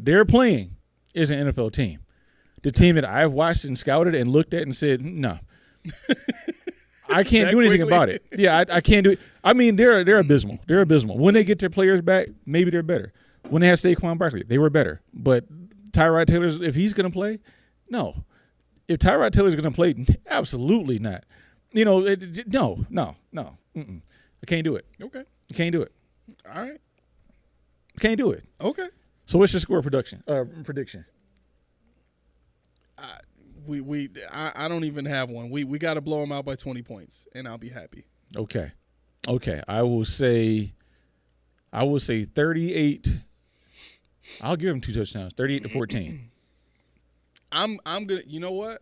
they're playing is an NFL team. The team that I've watched and scouted and looked at and said, no. I can't do anything about it. Yeah, I can't do it. I mean, they're abysmal. They're abysmal. When they get their players back, maybe they're better. When they had Saquon Barkley, they were better. But Tyrod Taylor, if he's going to play, no. If Tyrod Taylor's going to play, absolutely not. You know, no. Mm-mm. I can't do it. Okay. I can't do it. All right. I can't do it. Okay. So what's your score prediction? I don't even have one. We got to blow them out by 20 points, and I'll be happy. Okay. I will say 38. I'll give them 2 touchdowns. 38-14. I'm gonna. You know what?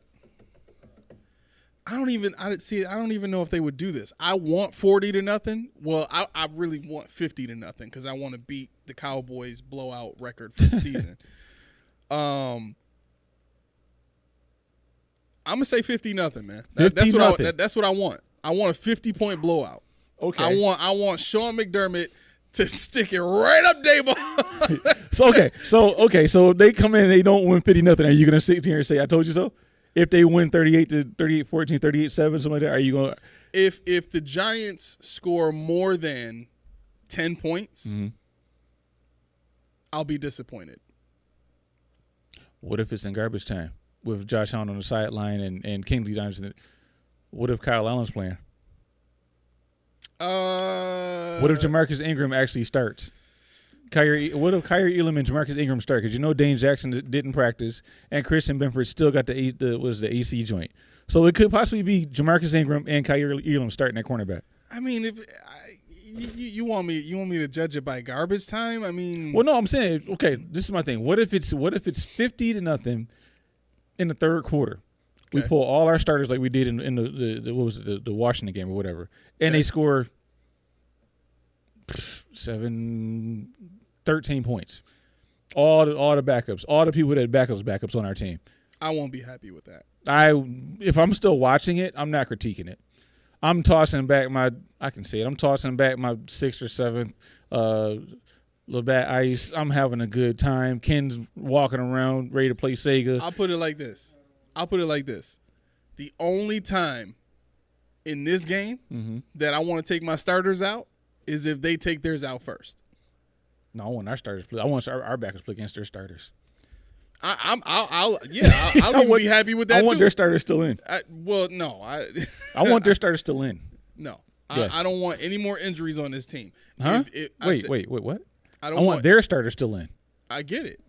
I don't even know if they would do this. I want 40-0. Well, I really want 50-0 because I want to beat the Cowboys' blowout record for the season. I'm gonna say 50-0, man. That's what I want. I want a 50-point blowout. Okay. I want Sean McDermott to stick it right up Daboll. So they come in and they don't win 50-0. Are you gonna sit here and say I told you so? If they win 38-14, 38-7, something like that, are you going? If the Giants score more than 10 points, mm-hmm. I'll be disappointed. What if it's in garbage time with Josh Allen on the sideline and Kingsley Johnson? What if Kyle Allen's playing? What if Jamarcus Ingram actually starts? What if Kyrie Elam and Jamarcus Ingram start? Because you know Dane Jackson didn't practice, and Christian Benford still got the AC joint. So it could possibly be Jamarcus Ingram and Kyrie Elam starting at cornerback. I mean, you want me to judge it by garbage time? I mean, well, no, I'm saying okay. This is my thing. What if it's 50-0 in the third quarter? Okay. We pull all our starters like we did in the what was it, the Washington game or whatever, and they score 13 points. All the backups, all the people that backups on our team. I won't be happy with that. If I'm still watching it, I'm not critiquing it. I'm tossing back my. I can say it. I'm tossing back my 6th or 7th. Labatt Ice. I'm having a good time. Ken's walking around ready to play Sega. I'll put it like this. The only time in this game that I want to take my starters out is if they take theirs out first. No, I want our starters. I want our backers play against their starters. I'll even be happy with that. I want too. their starters still in. I want their starters still in. No, Yes. I don't want any more injuries on this team. Huh? Wait, what? I want their starters still in. I get it.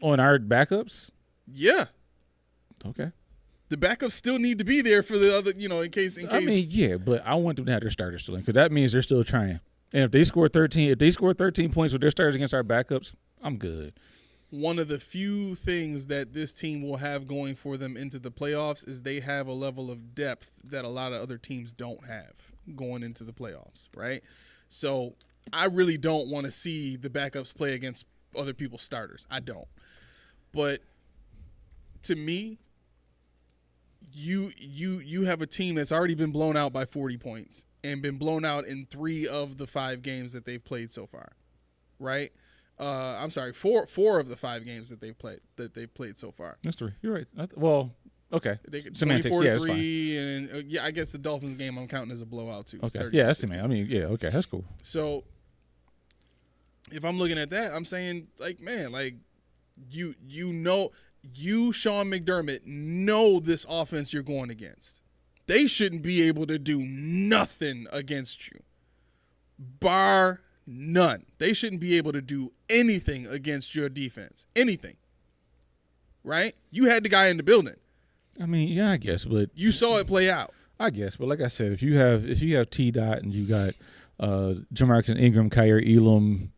On our backups? Yeah. Okay. The backups still need to be there for the other, in case. I mean, yeah, but I want them to have their starters still in because that means they're still trying. And if they score 13 points with their starters against our backups, I'm good. One of the few things that this team will have going for them into the playoffs is they have a level of depth that a lot of other teams don't have going into the playoffs, right? So I really don't want to see the backups play against other people's starters. I don't. But to me, you have a team that's already been blown out by 40 points and been blown out in 3 of the 5 games that they've played so far, right? I'm sorry, 4 of the 5 games that they've played so far. That's 3. You're right. Well, okay. Semantics. 24-3, and I guess the Dolphins game I'm counting as a blowout too. Okay. Yeah, that's semantics. I mean, yeah, okay, that's cool. So if I'm looking at that, I'm saying you Sean McDermott know this offense you're going against. They shouldn't be able to do nothing against you, bar none. They shouldn't be able to do anything against your defense. Anything. Right? You had the guy in the building. I mean, yeah, I guess, but you saw it play out. I guess, but like I said, if you have T. Dot and you got Jamarcus Ingram, Kyer Elam,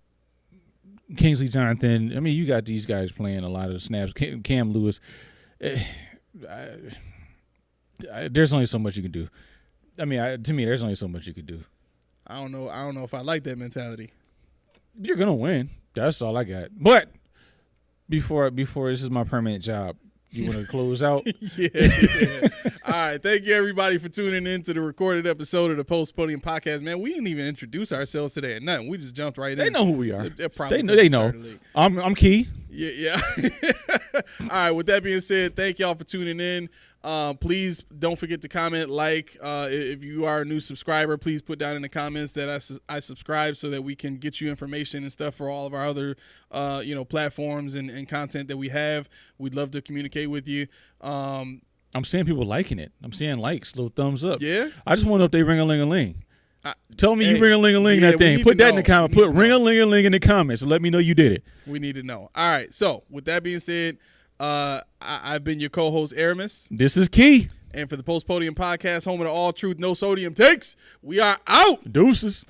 Kingsley Jonathan, I mean, you got these guys playing a lot of snaps. Cam Lewis. There's only so much you can do. I mean, to me, there's only so much you could do. I don't know if I like that mentality. You're gonna win. That's all I got. But before this is my permanent job. You want to close out? Yeah. All right. Thank you, everybody, for tuning in to the recorded episode of the Post Podium Podcast. Man, we didn't even introduce ourselves today or nothing. We just jumped right in. They know who we are. They know. I'm Key. Yeah. All right. With that being said, thank y'all for tuning in. Please don't forget to comment, if you are a new subscriber, please put down in the comments that I subscribe so that we can get you information and stuff for all of our other, platforms and content that we have. We'd love to communicate with you. I'm seeing people liking it. I'm seeing likes, little thumbs up. Yeah. I just want to know if they ring-a-ling-a-ling. Tell me you ring-a-ling-a-ling that thing. Put that in the comment. Put ring-a-ling-a-ling in the comments and let me know you did it. We need to know. All right. So with that being said, I've been your co-host, Aramis. This is Key. And for the Post Podium Podcast, home of the all truth, no sodium takes, we are out. Deuces.